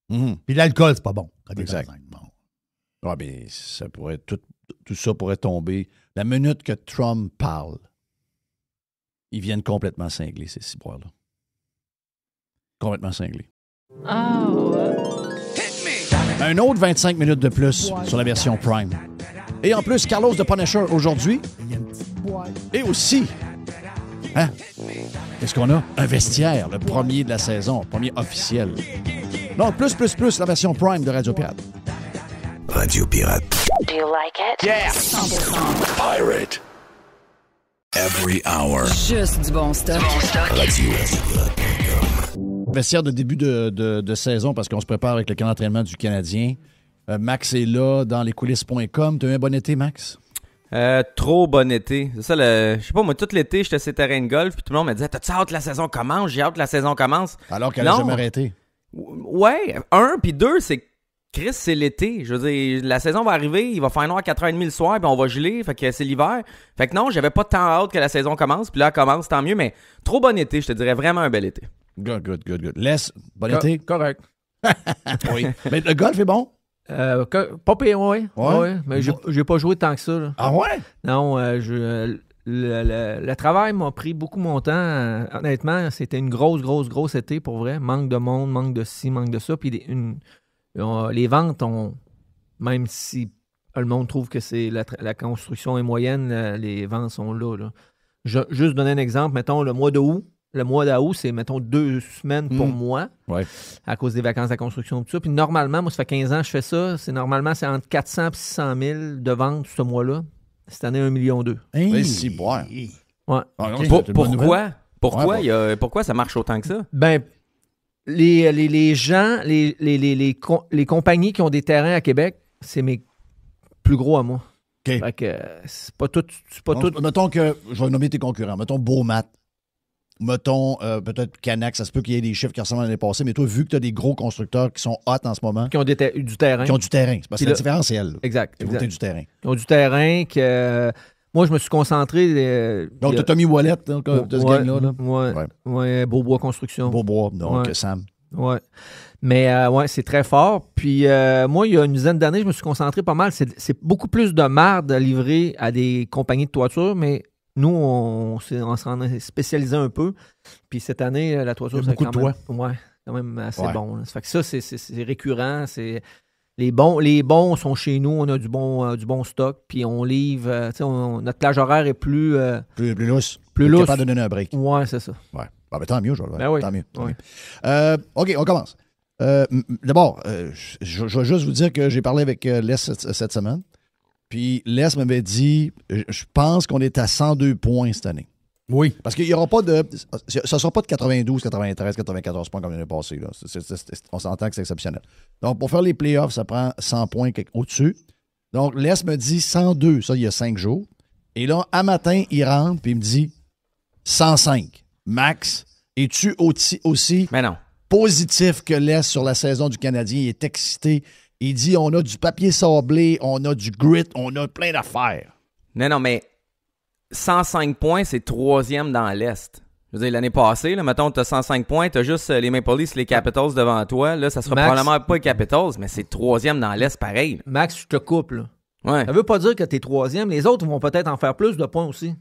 Mm-hmm. Puis l'alcool, c'est pas bon. Exact. Bon. Ouais, mais ça pourrait tout ça pourrait tomber. La minute que Trump parle, ils viennent complètement cingler, ces ciboires-là. Complètement cinglés. Un autre 25 minutes de plus sur la version Prime. Et en plus, Carlos de Punisher aujourd'hui. Et aussi, qu'est-ce qu'on a? Un vestiaire, le premier de la saison, premier officiel. Donc, plus, la version Prime de Radio Pirate. Radio Pirate. Do you like it? Yeah! 100%. Pirate. Every hour. Juste du bon stock. Radio. Vestiaire de début de saison parce qu'on se prépare avec le camp d'entraînement du Canadien. Max est là dans lescoulisses.com. Tu as eu un bon été, Max? Trop bon été. C'est ça, je sais pas, moi, tout l'été, j'étais sur les terrains de golf, puis tout le monde me disait, t'as-tu hâte que la saison commence? J'ai hâte que la saison commence. Alors qu'elle n'a jamais arrêté. Ouais, 1, puis 2, c'est Chris, c'est l'été. Je veux dire, la saison va arriver, il va faire noir à 4h30 le soir, puis on va geler, fait que c'est l'hiver. Fait que non, j'avais pas tant hâte que la saison commence, puis là, elle commence, tant mieux, mais trop bon été, je te dirais, vraiment un bel été. Good. Bon été? Correct. Oui. Mais le golf est bon? Pas pire, oui. Ouais. Mais j'ai pas joué tant que ça. Là. Ah ouais? Non, le travail m'a pris beaucoup mon temps. Honnêtement, c'était une grosse été pour vrai. Manque de monde, manque de ci, manque de ça. Puis les ventes ont, même si le monde trouve que c'est la construction est moyenne, les ventes sont là. Juste donner un exemple, mettons, le mois d'août. Le mois d'août, c'est, mettons, 2 semaines pour moi, à cause des vacances de la construction, tout ça. Puis normalement, moi, ça fait 15 ans que je fais ça. C'est entre 400 et 600 000 de ventes ce mois-là. Cette année, 1,2 million. Oui, c'est bon. Ouais. Pourquoi ça marche autant que ça? Ben, les gens, les compagnies qui ont des terrains à Québec, c'est mes plus gros à moi. OK. Fait que c'est pas tout. Mettons que, je vais nommer tes concurrents. Mettons Beaumat. Mettons peut-être Canac. Ça se peut qu'il y ait des chiffres qui ressemblent à l'année passée. Mais toi, vu que tu as des gros constructeurs qui sont hot en ce moment. Qui ont du terrain. Qui ont du terrain. C'est parce que la différence, c'est elle. Exact. Du terrain. Qui ont du terrain. Moi, je me suis concentré. Donc, tu as Tommy Wallet de ce gang-là. Oui, Beaubois Construction. Beaubois, donc Sam. Oui. Mais c'est très fort. Puis moi, il y a une dizaine d'années, je me suis concentré pas mal. C'est beaucoup plus de marde à livrer à des compagnies de toiture, mais nous, on s'en est spécialisé un peu. Puis cette année, la toiture, c'est quand même assez bon. Là. Ça fait que ça, c'est récurrent. Les bons sont chez nous. On a du bon stock. Puis on livre. Notre plage horaire est plus lousse. Plus lousse. Capable de donner un break. Oui, c'est ça. Ouais. Ah, ben, tant mieux, Joël. Ben oui. Tant mieux. Oui. OK, on commence. D'abord, je vais juste vous dire que j'ai parlé avec Les cette semaine. Puis Les m'avait dit, je pense qu'on est à 102 points cette année. Oui. Parce qu'il n'y aura pas de... Ça ne sera pas de 92, 93, 94 points comme l'année passée. Là. On s'entend que c'est exceptionnel. Donc, pour faire les playoffs, ça prend 100 points au-dessus. Donc, Les me dit 102, ça, il y a 5 jours. Et là, à matin, il rentre puis il me dit 105. Max, es-tu aussi Mais non. positif que Les sur la saison du Canadien? Il est excité. Il dit on a du papier sablé, on a du grit, on a plein d'affaires. Non, mais 105 points, c'est 3e dans l'Est. Je veux dire, l'année passée, là, mettons, tu as 105 points, tu as juste les Maple Leafs, les Capitals devant toi. Là, ça sera probablement pas les Capitals, mais c'est 3e dans l'Est pareil. Là. Max, je te coupe. Là. Ouais. Ça veut pas dire que tu es 3e. Les autres vont peut-être en faire plus de points aussi.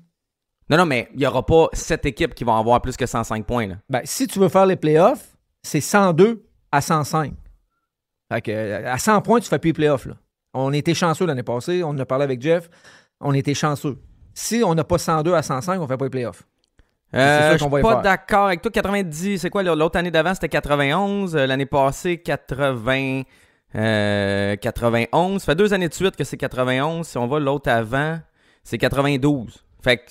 Non, mais il n'y aura pas 7 équipes qui vont avoir plus que 105 points. Là. Ben, si tu veux faire les playoffs, c'est 102 à 105. Fait que, à 100 points, tu fais plus les playoffs. Là. On était chanceux l'année passée. On en a parlé avec Jeff. On était chanceux. Si on n'a pas 102 à 105, on ne fait pas les playoffs. Je suis pas d'accord avec toi. 90, c'est quoi? L'autre année d'avant, c'était 91. L'année passée, 91. Ça fait 2 années de suite que c'est 91. Si on va l'autre avant, c'est 92. Fait que,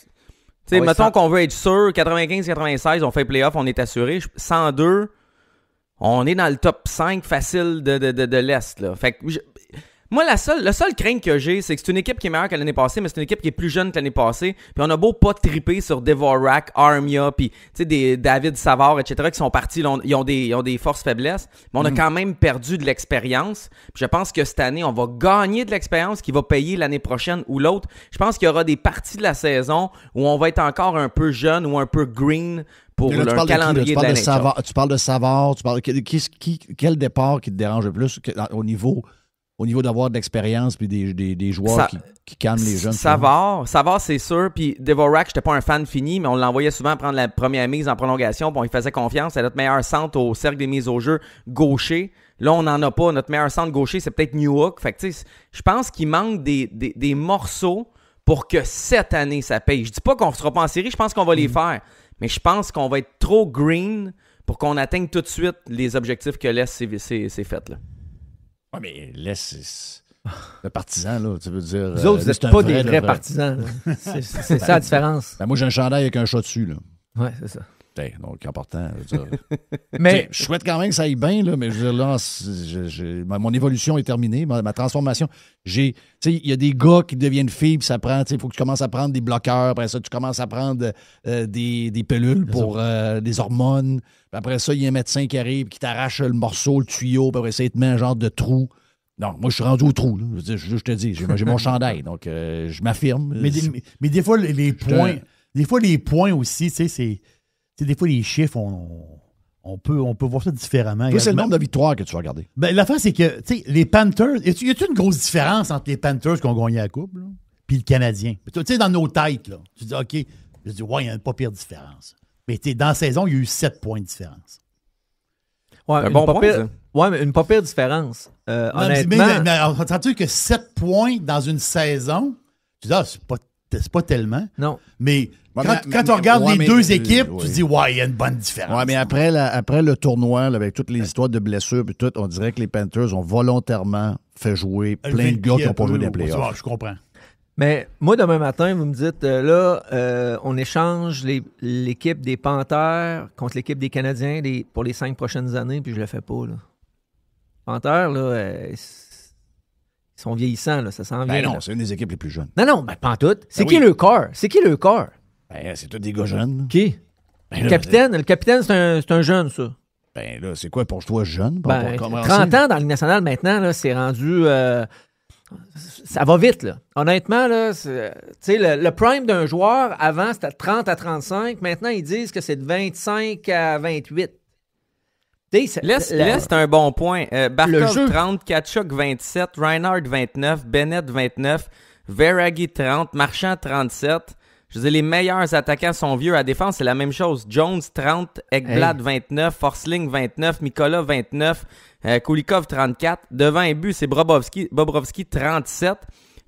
tu sais, mettons qu'on veut être sûr, 95-96, on fait les playoffs, on est assuré. 102, on est dans le top 5 facile de l'Est. Là. Fait que... Moi, le seul crainte que j'ai, c'est que c'est une équipe qui est meilleure que l'année passée, mais c'est une équipe qui est plus jeune que l'année passée. Puis on a beau pas triper sur Dvorak, Armia, puis des David Savard, etc., qui sont partis, là, ils ont des forces-faiblesses. Mais on a quand même perdu de l'expérience. Puis je pense que cette année, on va gagner de l'expérience qui va payer l'année prochaine ou l'autre. Je pense qu'il y aura des parties de la saison où on va être encore un peu jeune ou un peu green pour le calendrier de l'année. Tu parles de Savard, quel départ qui te dérange le plus au niveau d'avoir de l'expérience puis des joueurs qui calment les jeunes. Savard, c'est sûr. Puis Dvorak, j'étais pas un fan fini, mais on l'envoyait souvent prendre la première mise en prolongation. Puis on lui faisait confiance. C'est notre meilleur centre au cercle des mises au jeu gaucher. Là, on n'en a pas. Notre meilleur centre gaucher, c'est peut-être Newhook. Fait que, tu sais, je pense qu'il manque des morceaux pour que cette année, ça paye. Je dis pas qu'on ne sera pas en série. Je pense qu'on va les faire. Mais je pense qu'on va être trop green pour qu'on atteigne tout de suite les objectifs que l'Est s'est fait, là. Oui, mais laisse le partisan, là, tu veux dire... Vous autres, vous n'êtes pas des vrais partisans. C'est ça la différence. Ben moi, j'ai un chandail avec un chat dessus, là. Oui, c'est ça. Donc, important. Je veux dire. Mais je souhaite quand même que ça aille bien, là, mais je veux dire, là, mon évolution est terminée, ma transformation. Il y a des gars qui deviennent filles, puis ça prend, il faut que tu commences à prendre des bloqueurs, après ça, tu commences à prendre des pilules pour des hormones. Puis après ça, il y a un médecin qui arrive, qui t'arrache le morceau, le tuyau, puis après ça, il te met un genre de trou. Non, moi, je suis rendu au trou. Là. Je te dis, j'ai mon chandail, donc je m'affirme. Mais des fois, les points... Des fois, les points aussi, tu sais, c'est... Des fois, les chiffres, on peut voir ça différemment. Toi, c'est le nombre de victoires que tu vas regarder. Ben, l'affaire, c'est que, tu sais, les Panthers... Y a-t-il une grosse différence entre les Panthers qui ont gagné la Coupe, là, puis le Canadien? Tu sais, dans nos têtes, là, tu dis, OK, il n'y a pas pire différence. Mais dans la saison, il y a eu 7 points de différence. Ouais, un bon point, ça. Ouais, mais une pas pire différence. Honnêtement... Mais entends-tu que 7 points dans une saison, tu dis, c'est pas tellement. Non. Mais quand tu regardes les deux équipes, oui. tu dis, ouais, il y a une bonne différence. Ouais, mais après le tournoi, là, avec toutes les histoires de blessures et tout, on dirait que les Panthers ont volontairement fait jouer plein de gars qui n'ont pas joué dans les playoffs. Je comprends. Mais moi, demain matin, vous me dites, on échange l'équipe des Panthers contre l'équipe des Canadiens pour les 5 prochaines années, puis je le fais pas. Là. Panthers, là, ils sont vieillissants, là, ça s'en vient. Ben non, là. c'est une des équipes les plus jeunes. Non, pas en tout. C'est Ben qui oui. le corps? C'est qui le corps? Ben, c'est tous des gars jeunes. Qui? Ben, Le là, capitaine, c'est un jeune, ça. Ben là, c'est quoi pour toi jeune? Pour Ben, commencer? 30 ans dans la Ligue nationale maintenant, là, c'est rendu... ça va vite, là. Honnêtement, là, le prime d'un joueur, avant, c'était de 30 à 35. Maintenant, ils disent que c'est de 25 à 28. L'Est, c'est un bon point. Le Barkov, jeu. 30, Tkachuk, 27, Reinhardt, 29, Bennett, 29, Verhaeghe, 30, Marchand, 37. Je veux dire, les meilleurs attaquants sont vieux. À défense, c'est la même chose. Jones, 30, Ekblad, 29, Forsling, 29, Mikola, 29, Kulikov, 34. Devant un but, c'est Bobrovski, 37.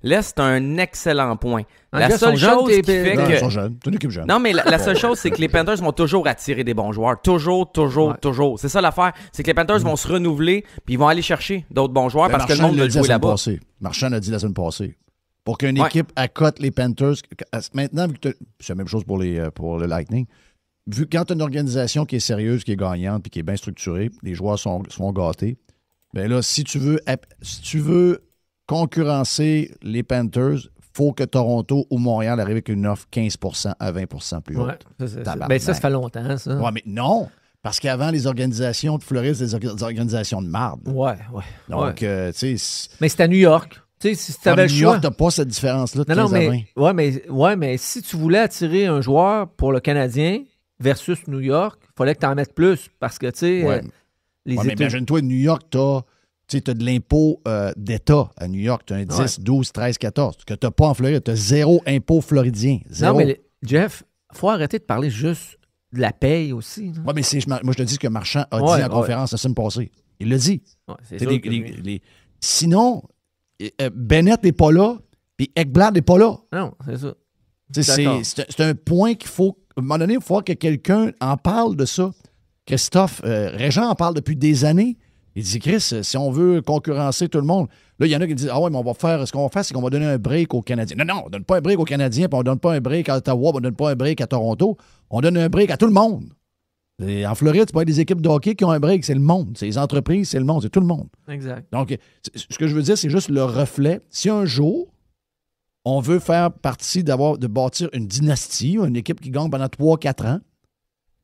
L'Est, c'est un excellent point. La Jeff, seule sont jeunes, chose qui fait Non, que... ils sont jeunes. C'est une équipe jeune. Non, mais la seule chose, c'est que les Panthers vont toujours attirer des bons joueurs. Toujours. C'est ça l'affaire. C'est que les Panthers vont se renouveler, puis ils vont aller chercher d'autres bons joueurs Ben, parce que le Marchand monde l'a veut dit la jouer semaine là-bas. passée. Marchand l'a dit la semaine passée. Pour qu'une Ouais. équipe accote les Panthers, maintenant, vu que c'est la même chose pour le Lightning, vu que quand tu as une organisation qui est sérieuse, qui est gagnante, puis qui est bien structurée, les joueurs sont gâtés, bien là, si tu veux concurrencer les Panthers, faut que Toronto ou Montréal arrive avec une offre 15% à 20% plus haute. Ouais, Tabarnak. ben ça fait longtemps, ça. Ouais, mais non! Parce qu'avant, les organisations de Floride, c'est des organisations de marde. Ouais. Donc, Ouais. tu sais... Mais c'est à New York. Tu sais, si tu avais le New choix. York, t'as pas cette différence-là de Non, 15 à 20. mais si tu voulais attirer un joueur pour le Canadien versus New York, il fallait que tu en mettes plus parce que, tu sais, Ouais. les Ouais, mais États... imagine-toi, New York, t'as de l'impôt d'État à New York. Tu as un 10, 12, 13, 14. Que tu n'as pas en Floride. Tu as zéro impôt floridien. Zéro. Non, mais Jeff, il faut arrêter de parler juste de la paye aussi. là. Ouais, mais moi, je te dis ce que Marchand a Ouais, dit en conférence la semaine passée. Il l'a dit. Ouais, c'est C'est sûr des- que- Sinon, Bennett n'est pas là, puis Ekblad n'est pas là. Non, c'est ça. C'est un point qu'il faut... À un moment donné, il faut voir que quelqu'un en parle de ça. Christophe, Régent en parle depuis des années. Il dit, Chris, si on veut concurrencer tout le monde, là, il y en a qui disent, ah ouais, mais ce qu'on va faire, c'est qu'on va donner un break aux Canadiens. Non, on ne donne pas un break aux Canadiens, puis on ne donne pas un break à Ottawa, puis on ne donne pas un break à Toronto. On donne un break à tout le monde. Et en Floride, c'est pas des équipes de hockey qui ont un break, c'est le monde. C'est les entreprises, c'est le monde, c'est tout le monde. Exact. Donc, ce que je veux dire, c'est juste le reflet. Si un jour, on veut faire partie de bâtir une dynastie, une équipe qui gagne pendant 3-4 ans,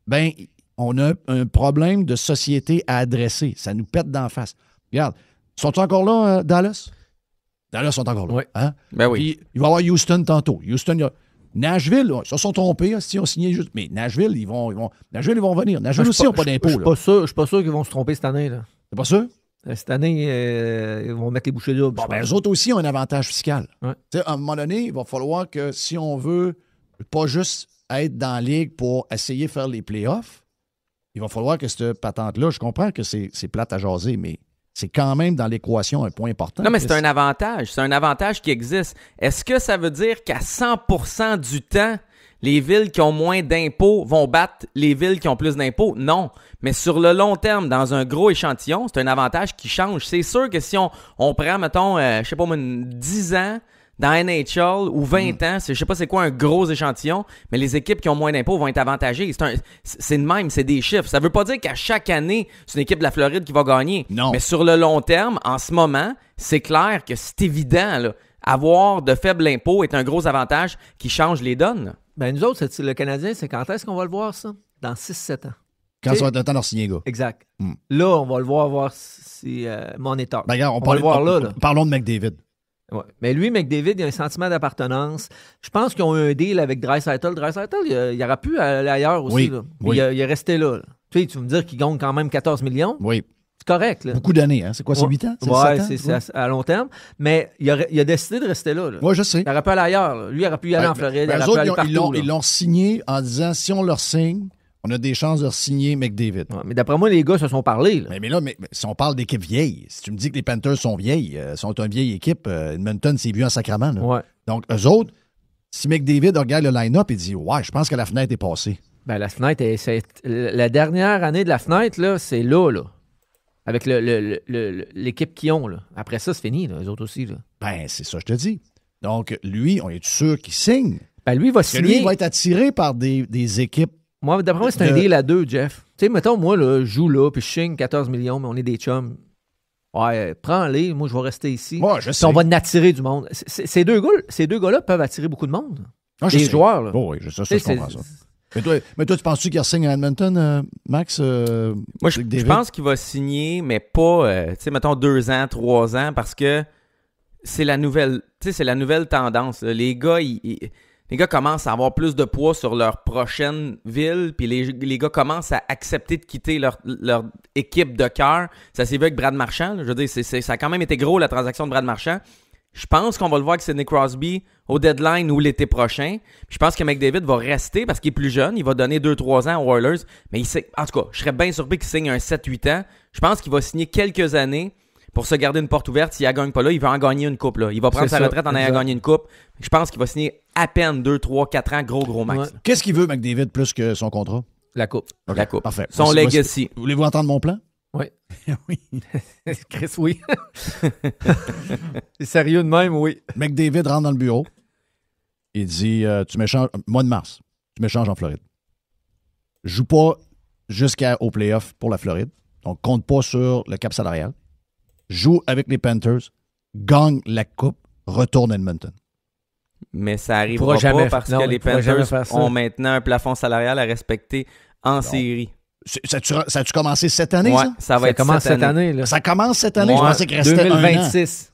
ben on a un problème de société à adresser. Ça nous pète d'en face. Regarde, sont-ils encore là, Dallas? Dallas sont encore là. Oui. Hein? Ben oui. Puis, il va y avoir Houston tantôt. Nashville, ils se sont trompés. Ils ont signé juste. Mais Nashville, ils vont venir. Nashville aussi, ils n'ont pas d'impôt. Je suis pas sûr qu'ils vont se tromper cette année. Là. C'est pas sûr? Cette année, ils vont mettre les bouchées doubles. Bon, je ben, pense. eux autres aussi ont un avantage fiscal. Ouais. Tu sais, à un moment donné, il va falloir que si on veut pas juste être dans la ligue pour essayer de faire les playoffs, il va falloir que cette patente-là, je comprends que c'est plate à jaser, mais c'est quand même dans l'équation un point important. Non, mais c'est un avantage. C'est un avantage qui existe. Est-ce que ça veut dire qu'à 100% du temps, les villes qui ont moins d'impôts vont battre les villes qui ont plus d'impôts? Non. Mais sur le long terme, dans un gros échantillon, c'est un avantage qui change. C'est sûr que si on prend, mettons, je sais pas moi, 10 ans dans NHL ou 20 ans, je sais pas c'est quoi un gros échantillon, mais les équipes qui ont moins d'impôts vont être avantagées. C'est de même, c'est des chiffres. Ça veut pas dire qu'à chaque année, c'est une équipe de la Floride qui va gagner. Non. Mais sur le long terme, en ce moment, c'est clair que c'est évident, là. Avoir de faibles impôts est un gros avantage qui change les donnes. Ben, nous autres, le Canadien, c'est quand est-ce qu'on va le voir, ça? Dans 6-7 ans. Quand ça va être le temps de signer, gars. Exact. Hmm. Là, on va le voir si monétaire. Ben, regarde, on va le voir là. Parlons de McDavid. Ouais. Mais lui, McDavid, il a un sentiment d'appartenance. Je pense qu'ils ont eu un deal avec Draisaitl. Draisaitl, il aurait pu aller ailleurs aussi. Oui, Là. oui. Il est resté là. Tu sais, tu vas me dire qu'il gagne quand même 14 millions. Oui. C'est correct. Là. Beaucoup d'années, hein? C'est quoi, c'est 8 ans? Oui, 7 ans? c'est à long terme. Mais il a décidé de rester là. Oui, je sais. Il aurait pu aller ailleurs. Là. Lui, il aurait pu y aller en Floride. Il Ben, aurait eux pu autres, aller partout. ils l'ont signé en disant, si on leur signe, on a des chances de signer McDavid. Ouais, mais d'après moi, les gars se sont parlé. Là. Mais là, si on parle d'équipe vieille, si tu me dis que les Panthers sont vieilles, sont une vieille équipe, Edmonton, c'est vieux en sacrament. Là. Ouais. Donc, eux autres, si McDavid regarde le line-up et dit « Ouais, je pense que la fenêtre est passée. » Ben, la fenêtre, la dernière année de la fenêtre, là, c'est là. Avec l'équipe qu'ils ont. Là. Après ça, c'est fini, là, eux autres aussi. Là. Ben, c'est ça, je te dis. Donc, lui, on est sûr qu'il signe? Ben, lui, il va Parce que signer. lui, il va être attiré par des équipes. Moi, d'après moi, c'est un deal à 2, Jeff. Tu sais, mettons, moi, là, je joue là, puis je signe 14 millions, mais on est des chums. Ouais, prends-les, moi, je vais rester ici. Ouais, je sais. On va en attirer du monde. Ces deux gars-là peuvent attirer beaucoup de monde. Ah, les joueurs, là. Oh, oui, je comprends ça. Mais toi, tu penses-tu qu'il signe à Edmonton, Max? Moi, je pense qu'il va signer, mais pas, tu sais, mettons 2 ans, 3 ans, parce que c'est la nouvelle tendance. Là. Les gars commencent à avoir plus de poids sur leur prochaine ville, puis les gars commencent à accepter de quitter leur équipe de cœur. Ça s'est vu avec Brad Marchand. Là. Je veux dire, ça a quand même été gros, la transaction de Brad Marchand. Je pense qu'on va le voir avec Sidney Crosby au deadline ou l'été prochain. Puis je pense que McDavid va rester parce qu'il est plus jeune. Il va donner 2-3 ans aux Oilers. Mais en tout cas, je serais bien surpris qu'il signe un 7-8 ans. Je pense qu'il va signer quelques années pour se garder une porte ouverte. S'il ne gagne pas là, il va en gagner une coupe. Là. Il va prendre sa retraite en ayant gagné une coupe. Je pense qu'il va signer à peine 2, 3, 4 ans, gros max. Ouais. Qu'est-ce qu'il veut, McDavid, plus que son contrat? La coupe. Okay, la coupe. Parfait. Son legacy. Voulez-vous entendre mon plan? Oui. Oui. Chris, oui. C'est sérieux de même, oui. McDavid rentre dans le bureau. Il dit, tu m'échanges, mois de mars, tu m'échanges en Floride. Je joue pas jusqu'au playoff pour la Floride. Donc, compte pas sur le cap salarial. Joue avec les Panthers, gagne la coupe, retourne à Edmonton. Mais ça n'arrivera pas parce que les Panthers ont maintenant un plafond salarial à respecter en série. Ça a-tu commencé cette année, ouais, ça? Ça commence cette année. Là. Ça commence cette année? Ouais, je pensais qu'il restait 2026.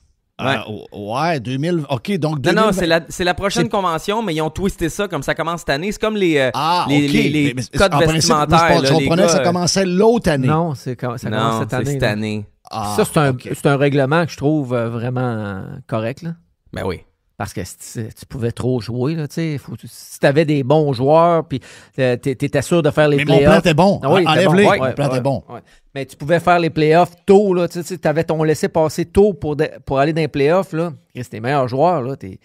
Ouais, 2000. OK, donc 2020. Non, c'est la prochaine convention, mais ils ont twisté ça comme ça commence cette année. C'est comme les codes vestimentaires. Je comprenais que ça commençait l'autre année. Non, ça commence cette année. C'est cette année. Ça, c'est un règlement que je trouve vraiment correct. Là. Ben oui. Parce que tu pouvais trop jouer, là, si tu avais des bons joueurs, puis tu étais sûr de faire les playoffs. Mais mon plan était bon. Ah oui, enlève-les. Bon. Mon plan était bon. Ouais. Mais tu pouvais faire les playoffs tôt, là. Tu avais ton laissé-passer tôt pour aller dans les playoffs, là. C'est tes meilleurs joueurs, là. T'es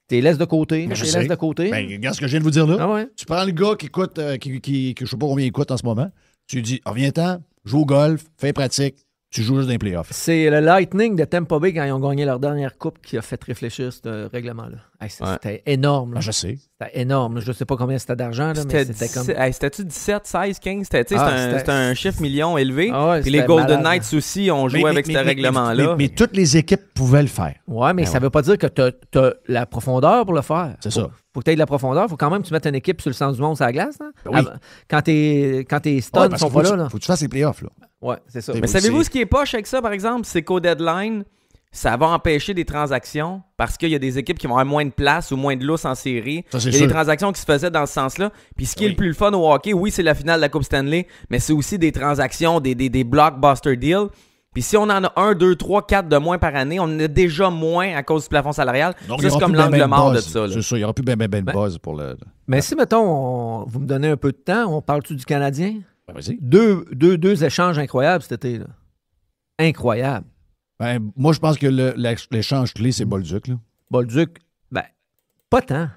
laisse de côté. Je sais. De côté. Ben, regarde ce que je viens de vous dire là. Ah ouais. Tu prends le gars qui coûte, qui je sais pas combien il coûte en ce moment. Tu lui dis, reviens-ten, joue au golf, fais pratique. Tu joues juste dans les playoffs. C'est le Lightning de Tampa Bay quand ils ont gagné leur dernière coupe qui a fait réfléchir ce règlement-là. C'était énorme. Là. Ah, je sais. C'était énorme. Je ne sais pas combien c'était d'argent, là, mais c'était comme... C'était-tu 17, 16, 15? C'était un chiffre million élevé. Puis les malade, Golden Knights aussi ont joué avec ce règlement-là. Mais toutes les équipes pouvaient le faire. Oui, mais ça ne veut pas dire que tu as la profondeur pour le faire. C'est ça. Faut que tu aies de la profondeur. Il faut quand même que tu mettes une équipe sur le sens du monde sur la glace. Hein? Oui. Quand tes studs ne sont pas là. Faut que tu fasses les playoffs. Là. Ouais, c'est ça. Mais savez-vous ce qui est poche avec ça, par exemple? C'est qu'au deadline, ça va empêcher des transactions parce qu'il y a des équipes qui vont avoir moins de place ou moins de lousse en série. Ça, il y a des transactions qui se faisaient dans ce sens-là. Puis ce qui est le plus fun au hockey, oui, c'est la finale de la Coupe Stanley, mais c'est aussi des transactions, des blockbuster deals. Puis si on en a 1, 2, 3, 4 de moins par année, on en a déjà moins à cause du plafond salarial. Donc, ça, c'est comme l'angle mort de ça. Là. C'est ça, il n'y aura plus ben buzz pour le... Mais si, mettons, vous me donnez un peu de temps, on parle-tu du Canadien? Ben, vas-y. Deux échanges incroyables cet été. Là. Incroyable. Ben, moi, je pense que l'échange clé, c'est Bolduc. Là. Bolduc, ben, pas tant.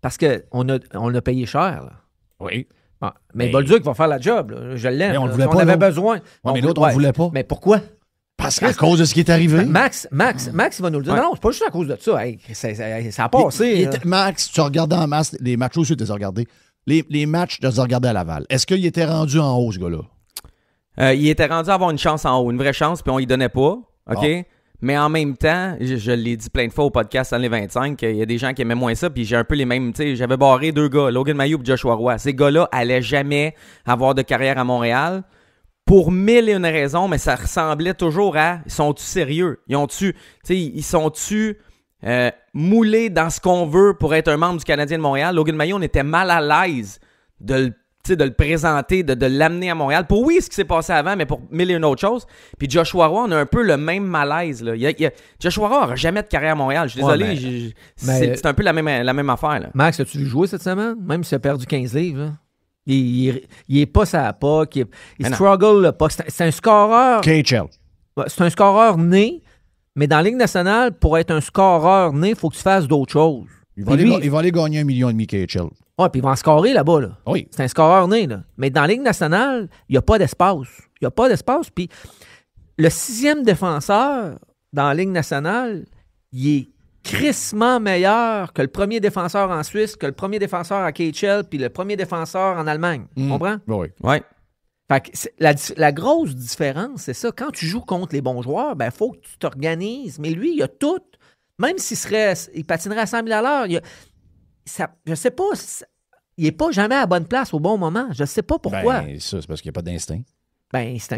Parce qu'on a payé cher. Là. Oui. Bon, mais Bolduc va faire la job. Là. Je l'aime. Mais on le voulait on pas, avait là. besoin. Ouais, mais l'autre, on ne voulait pas. Mais pourquoi? Parce qu'à cause de ce qui est arrivé. Max, il va nous le dire. Non, c'est pas juste à cause de ça. Hey, ça a passé. Max, tu regardais en masse les matchs aussi, tu les as regardés. Les matchs, tu les as regardés à Laval. Est-ce qu'il était rendu en haut, ce gars-là? Il était rendu à avoir une chance en haut, une vraie chance, puis on y donnait pas. OK? Ah. Mais en même temps, je l'ai dit plein de fois au podcast Stanley 25, il y a des gens qui aimaient moins ça, puis j'ai un peu les mêmes, tu sais, j'avais barré 2 gars, Logan Mailloux et Joshua Roy. Ces gars-là allaient jamais avoir de carrière à Montréal pour 1001 raisons, mais ça ressemblait toujours à, ils sont-tu sérieux? Ils sont-tu moulés dans ce qu'on veut pour être un membre du Canadien de Montréal? Logan Mailloux, on était mal à l'aise de le présenter, de l'amener à Montréal. Pour ce qui s'est passé avant, mais pour 1001 autres choses. Puis Joshua Roy, on a un peu le même malaise. Là. Joshua Roy n'aura jamais de carrière à Montréal. Je suis désolé, c'est un peu la même affaire. Là. Max, as-tu vu jouer cette semaine? Même s'il a perdu 15 livres. Là. Il est pas sa POC. Il struggle le POC. C'est un scoreur. KHL. C'est un scoreur né, mais dans la Ligue nationale, pour être un scoreur né, il faut que tu fasses d'autres choses. Il va aller gagner 1,5 million KHL. Oui, puis il va en scorer là-bas. Là. Oui. C'est un scoreur né. Là. Mais dans la Ligue nationale, il n'y a pas d'espace. Il n'y a pas d'espace. Puis le 6e défenseur dans la Ligue nationale, il est crissement meilleur que le premier défenseur en Suisse, que le premier défenseur à KHL, puis le premier défenseur en Allemagne. Tu comprends? Oui. Fait que la grosse différence, c'est ça. Quand tu joues contre les bons joueurs, il faut que tu t'organises. Mais lui, il a tout. Même il patinerait à 100 000 à l'heure, je sais pas, il n'est pas jamais à la bonne place au bon moment. Je sais pas pourquoi. Ça, c'est parce qu'il n'y a pas d'instinct. C'est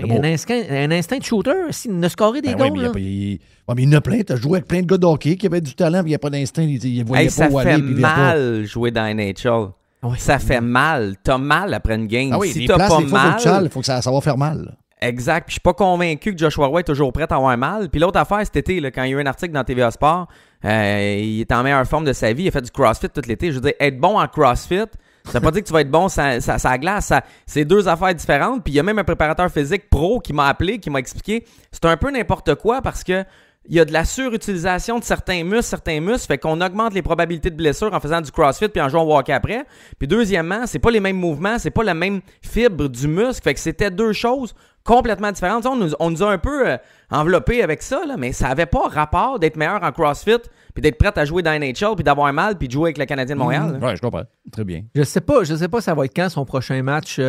un instinct de shooter. S'il ne scorait des goals. Mais il y en a plein. Tu as joué avec plein de gars de hockey qui avaient du talent, puis il n'y a pas d'instinct. Il voyait pas où aller. Ça fait mal jouer dans NHL. Oui. Ça fait mal. T'as mal après une game. Si t'as pas mal... Il faut que ça va faire mal. Exact. Puis je suis pas convaincu que Joshua Roy est toujours prêt à avoir mal. Puis l'autre affaire, cet été, là, quand il y a eu un article dans TVA Sport, il est en meilleure forme de sa vie. Il a fait du CrossFit tout l'été. Je veux dire, être bon en CrossFit, ça veut pas dire que tu vas être bon ça glace. C'est deux affaires différentes. Puis il y a même un préparateur physique pro qui m'a appelé, qui m'a expliqué. C'est un peu n'importe quoi parce que il y a de la surutilisation de certains muscles, fait qu'on augmente les probabilités de blessure en faisant du CrossFit puis en jouant au hockey après. Puis deuxièmement, c'est pas les mêmes mouvements, c'est pas la même fibre du muscle, fait que c'était deux choses complètement différentes. On nous a un peu enveloppés avec ça, là, mais ça avait pas rapport d'être meilleur en CrossFit puis d'être prêt à jouer dans NHL puis d'avoir mal puis de jouer avec le Canadien de Montréal. Oui, je comprends. Très bien. Je sais pas ça va être quand son prochain match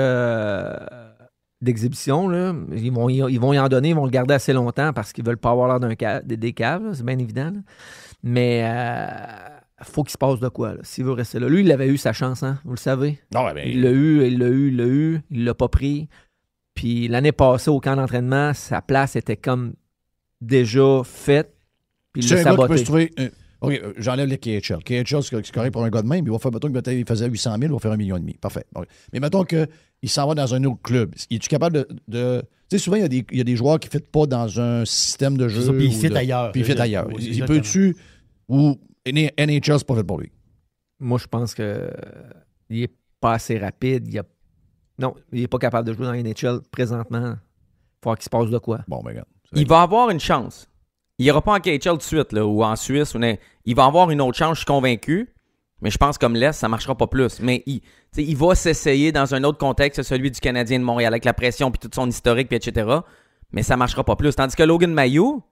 d'exhibition, là. Ils vont y en donner, ils vont le garder assez longtemps parce qu'ils veulent pas avoir l'air des caves, là, c'est bien évident. Là. Mais faut qu'il se passe de quoi, là, s'il veut rester là. Lui, il avait eu sa chance, hein, vous le savez. Non, il l'a eu, il l'a pas pris. Puis l'année passée, au camp d'entraînement, sa place était comme déjà faite. Puis il l'a saboté. OK, j'enlève les KHL. KHL, c'est correct pour un gars de même. Il va faire, mettons qu'il faisait 800 000, il va faire 1,5 million. Parfait. Okay. Mais mettons qu'il s'en va dans un autre club. Es-tu capable de... Tu sais, souvent, il y a des joueurs qui ne fitent pas dans un système de jeu. Puis ils fitent ailleurs. Puis ils fitent ailleurs. Il peut-tu... Ou NHL, c'est pas fait pour lui? Moi, je pense que il est pas assez rapide. Non, il n'est pas capable de jouer dans NHL présentement. Il faut qu'il se passe de quoi. Bon, ben regarde. Il va avoir une chance. Il n'ira pas en KHL tout de suite, là, ou en Suisse. Il va avoir une autre chance, je suis convaincu. Mais je pense comme l'Est, ça ne marchera pas plus. Mais il va s'essayer dans un autre contexte, celui du Canadien de Montréal, avec la pression, puis tout son historique, puis etc. Mais ça ne marchera pas plus. Tandis que Logan Mailloux,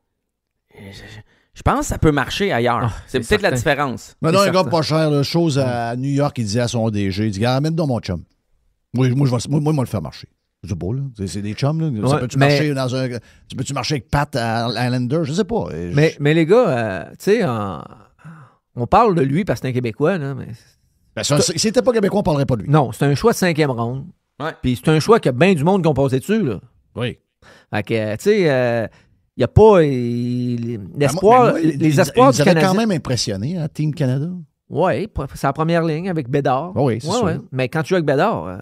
je pense que ça peut marcher ailleurs. C'est peut-être certain. La différence. Maintenant, un gars pas cher, chose à New York, il disait à son DG, il dit, ramène donc mon chum. Moi, je vais le faire marcher. Je sais pas, là. C'est des chums, là. Ouais, peux-tu marcher avec Pat à Islander? Je sais pas. Mais les gars, tu sais, on parle de lui parce que c'est un Québécois, là, mais... si c'était pas Québécois, on parlerait pas de lui. Non, c'est un choix de 5e ronde. Ouais. Puis c'est un choix qu'il y a bien du monde qui ont passé dessus, là. Oui. Fait que, tu sais, il n'y a pas l'espoir... les espoirs du Canadien... quand même impressionné, hein, Team Canada. Oui, c'est la première ligne avec Bédard. Oui, c'est sûr. Mais quand tu joues avec Bédard...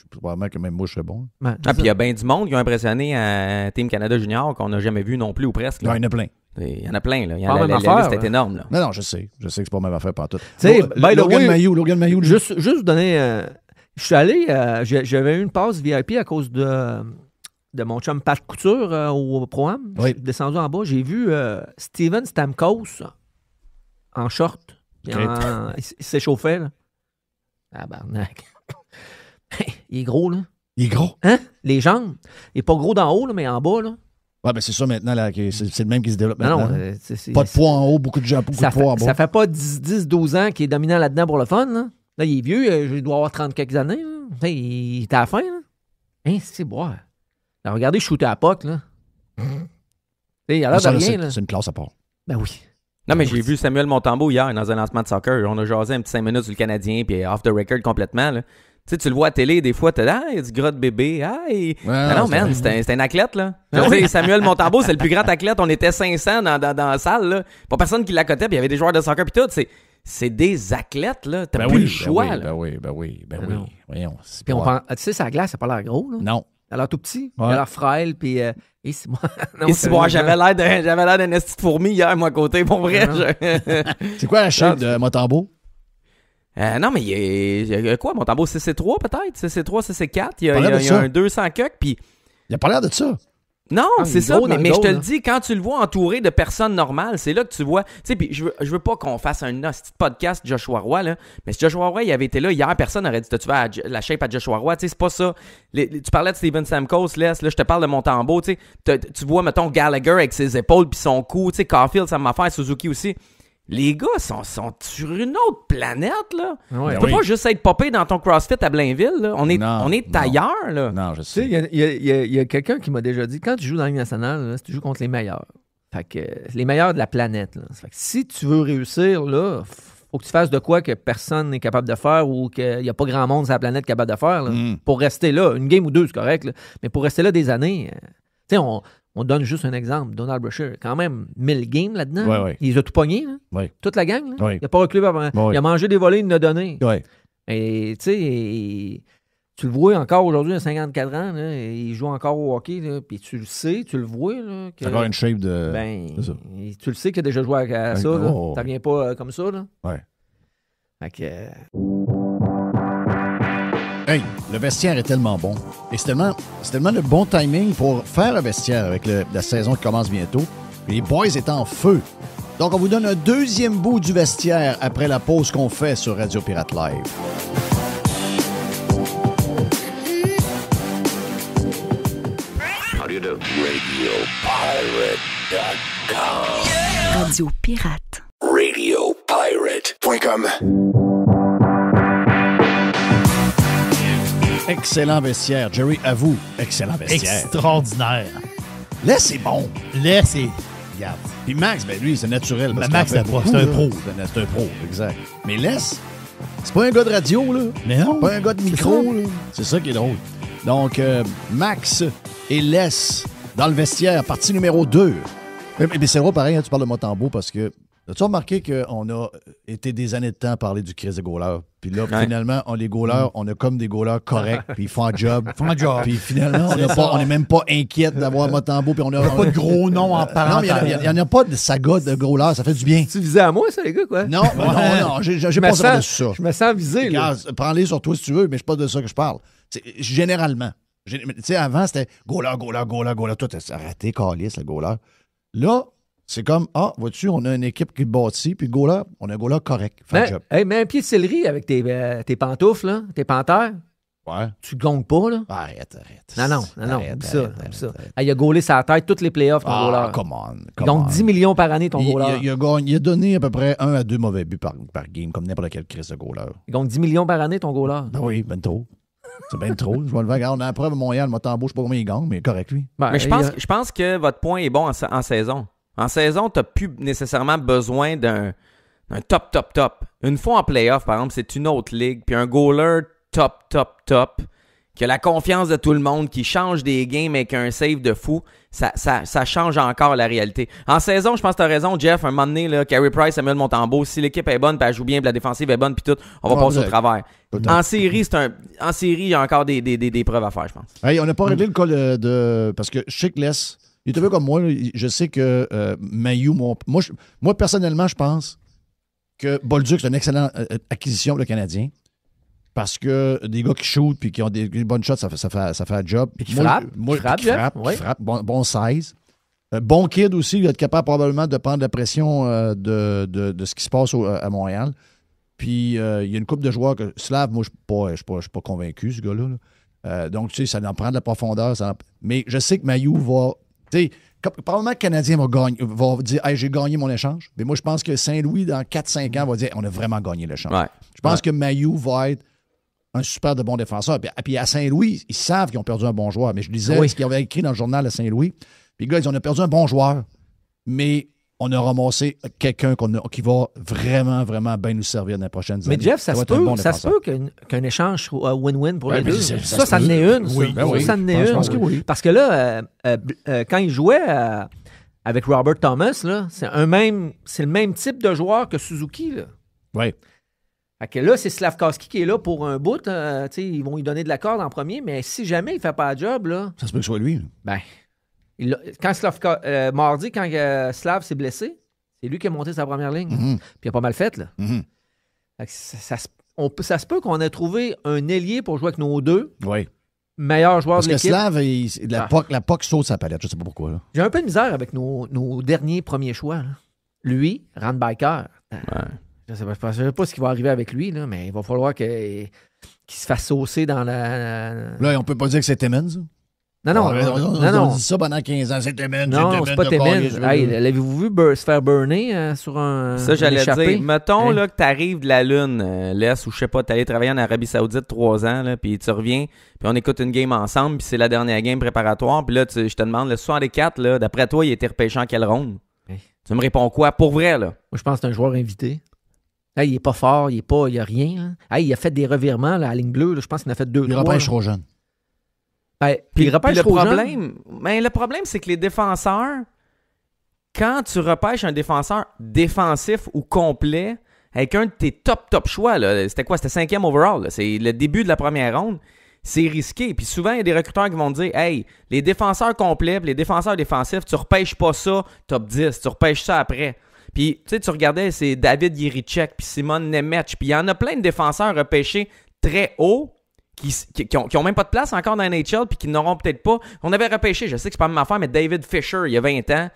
probablement que même moi, je serais bon. Ben, puis il y a bien du monde qui ont impressionné à Team Canada Junior qu'on n'a jamais vu non plus ou presque. Là. Non, il y en a plein. Il y en a plein. Là. La liste est énorme. Là. Non, je sais. Je sais que c'est pas la même affaire partout. Logan Mailloux. Juste vous donner... je suis allé... j'avais eu une passe VIP à cause de mon chum Pat Couture au Pro-Am. Oui. Je suis descendu en bas. J'ai vu Steven Stamkos en short. Il s'échauffait, là. Ah, barnac. Il est gros, là. Il est gros? Hein? Les jambes. Il n'est pas gros d'en haut, là, mais en bas, là. Ouais, ben c'est ça maintenant, là. C'est le même qui se développe maintenant. Non, pas de poids en haut, beaucoup de poids en bas. Ça fait pas 10-12 ans qu'il est dominant là-dedans pour le fun, là. Là, il est vieux. Il doit avoir 30 quelques années, là. Il est à la fin, là. Hein, c'est boire. Là, regardez, shooter à POC, là. Il a l'air de rien, là. C'est une classe à part. Ben oui. Non, mais j'ai vu Samuel Montembeau hier dans un lancement de soccer. On a jasé un petit 5 minutes sur le Canadien, puis off the record complètement. Là. Tu le vois à télé, des fois, t'es là, il y a du gras de bébé. Non, man, c'est un athlète, là. Samuel Montembeau, c'est le plus grand athlète. On était 500 dans la salle, là. Pas personne qui l'accotait, puis il y avait des joueurs de soccer, puis tout. C'est des athlètes, là. T'as plus le choix, là. Ben oui. Voyons. Puis tu sais, sa glace, ça n'a pas l'air gros, là. Non. Elle a l'air tout petit. Elle a l'air frêle, puis... c'est moi. J'avais l'air d'un esti de fourmi hier, moi, à côté, pour vrai. C'est quoi la chaîne de Montembeau? Non, mais il y a quoi, Montembeault? CC3 peut-être? CC3, CC4? Il y a un 200 cuck, puis... Il a pas l'air de ça. Non, c'est ça, mais je te le là. dis, quand tu le vois entouré de personnes normales, c'est là que tu vois... Tu sais, puis je veux pas qu'on fasse un petit podcast Joshua Roy, là, mais si Joshua Roy, il avait été là hier, personne n'aurait dit, tu vas la shape à Joshua Roy, tu sais, c'est pas ça. Tu parlais de Steven Stamkos, là, je te parle de Montembeault, tu sais, tu vois, mettons, Gallagher avec ses épaules puis son cou, tu sais, Caulfield, ça m'a fait, Suzuki aussi. Les gars sont sur une autre planète, là. Ouais, tu peux pas juste être popé dans ton CrossFit à Blainville, là. On est ailleurs, là. Non, je Tu sais, sais. il y a quelqu'un qui m'a déjà dit, quand tu joues dans la Ligue nationale, là, tu joues contre les meilleurs. Fait que les meilleurs de la planète, là. Fait que si tu veux réussir, là, faut que tu fasses de quoi que personne n'est capable de faire ou qu'il n'y a pas grand monde sur la planète capable de faire, là, pour rester là. Une game ou deux, c'est correct, là. Mais pour rester là des années, tu sais, on donne juste un exemple. Donald Brashear, quand même, 1000 games là-dedans. Ouais. Il les a tout pognés, là. Ouais. Toute la gang. Là. Ouais. Il n'a pas reculé. Il a mangé des volets, il en a donné. Ouais. Et tu sais, tu le vois encore aujourd'hui à 54 ans, là, il joue encore au hockey, là, puis tu le sais, tu le vois. Là, que, C'est encore une shape de... ben, c'est ça. tu le sais qu'il a déjà joué à ça. Là. Ça vient pas comme ça. Là. Ouais. Fait que... Hey, le vestiaire est tellement bon. Et c'est tellement le bon timing pour faire le vestiaire avec la saison qui commence bientôt. Les boys étant en feu. Donc, on vous donne un deuxième bout du vestiaire après la pause qu'on fait sur Radio Pirate Live. How do you do? RadioPirate.com. Radio Pirate. RadioPirate.com. Excellent vestiaire. Jerry, avoue, excellent vestiaire. Extraordinaire. Là, c'est bon. Là, c'est... Regarde. Puis Max, ben lui, c'est naturel. Parce Max, qu'il en fait c'est un beaucoup, pro. là. C'est un pro, exact. Mais Les, c'est pas un gars de radio, là. Mais non. Pas un gars de micro, là. C'est ça qui est drôle. Donc, Max et Les dans le vestiaire, partie numéro 2. Mais c'est drôle, pareil, hein, tu parles de Montembeault parce que as-tu remarqué qu'on a été des années de temps à parler du crise de goalers? Puis là, finalement, les goalers, on a comme des goalers corrects, puis ils font un job. Puis finalement, on n'est même pas inquiète d'avoir Montembeault. Puis on a pas de gros noms en parenthèse. Non, mais il n'y en a pas de saga de goalers, ça fait du bien. Tu visais à moi, ça, les gars, quoi? Non, j'ai pas ça dessus ça. Je me sens visé, là. Regarde, prends-les sur toi si tu veux, mais c'est pas de ça que je parle. Généralement. Tu sais, avant, c'était goaler. Toi, t'as raté, calice, le goaler. Là, c'est comme, vois-tu, on a une équipe qui bâtit, puis le goaler, on a un goaler correct. Fait le job. Hey, mets un pied de céleri avec tes pantoufles, là, tes panthères. Ouais. Tu gonges pas, là. Arrête. Non. Arrête, Oublie ça. Hey, il a gaulé sa tête toutes les playoffs, ton goaler. Come on. Donc, 10 millions par année, ton goaler. Il a donné à peu près 1 à 2 mauvais buts par game, comme n'importe quel crise de goaler. Donc, 10 millions par année, ton goaler. Ben oui, ben trop. C'est bien trop. Je vais le voir. Regarde, on a la preuve à Montréal, Montembeault, je sais pas combien il gagne, mais correct, lui. Mais je pense que votre point est bon en saison. En saison, tu n'as plus nécessairement besoin d'un top. Une fois en playoff, par exemple, c'est une autre ligue. Puis un goaler top, qui a la confiance de tout le monde, qui change des games avec un save de fou, ça change encore la réalité. En saison, je pense que tu as raison, Jeff. Un moment donné, là, Carey Price, Samuel Montembeault, si l'équipe est bonne, puis elle joue bien, puis la défensive est bonne, puis tout, on va passer au travers. En série, il y a encore des preuves à faire, je pense. Hey, on n'a pas réglé le cas de... Parce que je sais que Les... Il est un peu comme moi. Je sais que Mailloux... Moi, personnellement, je pense que Bolduc, c'est une excellente acquisition pour le Canadien. Parce que des gars qui shootent et qui ont des bonnes shots, ça fait un job. Et qui frappe. Qui frappe. Bon size. Bon kid aussi. Il va être capable probablement de prendre la pression de ce qui se passe à Montréal. Puis, il y a une couple de joueurs que... Slav, moi, je suis pas convaincu, ce gars-là. Là. Donc, tu sais, ça en prend de la profondeur. Mais je sais que Mailloux va... Tu sais, probablement que le Canadien va dire « Hey, j'ai gagné mon échange ». Mais moi, je pense que Saint-Louis, dans 4-5 ans, va dire « On a vraiment gagné l'échange Ouais. ». Je pense que Mailloux va être un super de bon défenseur. Puis à Saint-Louis, ils savent qu'ils ont perdu un bon joueur. Mais je lisais ce qu'ils avaient écrit dans le journal à Saint-Louis. Puis les gars, ils ont perdu un bon joueur. Mais on a ramassé quelqu'un qui va vraiment, vraiment bien nous servir dans les prochaines années. Mais Jeff, ça se peut qu'un échange soit win-win pour les deux. Ça en est une. Oui, ça en est une. Je pense que oui. Parce que là, quand il jouait avec Robert Thomas, là, c'est le même type de joueur que Suzuki. Là. Oui. Fait que là, c'est Slavkovski qui est là pour un bout. Ils vont lui donner de la corde en premier, mais si jamais il ne fait pas le job, là, ça se peut que ce soit lui. Ben, mardi, quand Slav s'est blessé, c'est lui qui a monté sa première ligne. Mm-hmm. Puis il a pas mal fait, là. Mm-hmm. Fait que ça se peut qu'on ait trouvé un ailier pour jouer avec nos deux Oui. meilleurs joueurs Parce de l'équipe. Parce que Slav, la POC saute sa palette. Je sais pas pourquoi. Là. J'ai un peu de misère avec nos derniers premiers choix. Là. Lui, Randbiker. Ouais. Je sais pas ce qui va arriver avec lui, là, mais il va falloir qu'il se fasse saucer dans la... Là, on peut pas dire que c'est Timmins. Non. On dit ça pendant 15 ans. C'est Timmins. Non, c'est pas Timmins. Hey, l'avez-vous vu se faire burner sur un Ça, j'allais échappé? dire. Mettons là, que t'arrives de la Lune, l'Est, ou je sais pas, t'es allé travailler en Arabie Saoudite 3 ans, là, puis tu reviens, puis on écoute une game ensemble, puis c'est la dernière game préparatoire, puis là, je te demande, le 64, là, d'après toi, il a été repêché en quelle ronde? Hey. Tu me réponds quoi? Pour vrai, là? Moi, je pense que c'est un joueur invité. Hey, il est pas fort, il y a rien. Là. Hey, il a fait des revirements là, à la ligne bleue. Là. Je pense qu'il en a fait 2-3. Il repêche trop jeune. Ben, Puis il repêche le trop jeune. problème, le problème, c'est que les défenseurs, quand tu repêches un défenseur défensif ou complet, avec un de tes top choix, là, c'était quoi? C'était 5e overall. Là. C'est le début de la première ronde. C'est risqué. Puis souvent, il y a des recruteurs qui vont te dire « Hey, les défenseurs complets, les défenseurs défensifs, tu repêches pas ça top 10, tu repêches ça après. » Puis, tu sais, tu regardais, c'est David Jiricek, puis Simon Nemec, puis il y en a plein de défenseurs repêchés très haut qui ont même pas de place encore dans la NHL, puis qui n'auront peut-être pas. On avait repêché, je sais que c'est pas la même affaire, mais David Fisher, il y a 20 ans,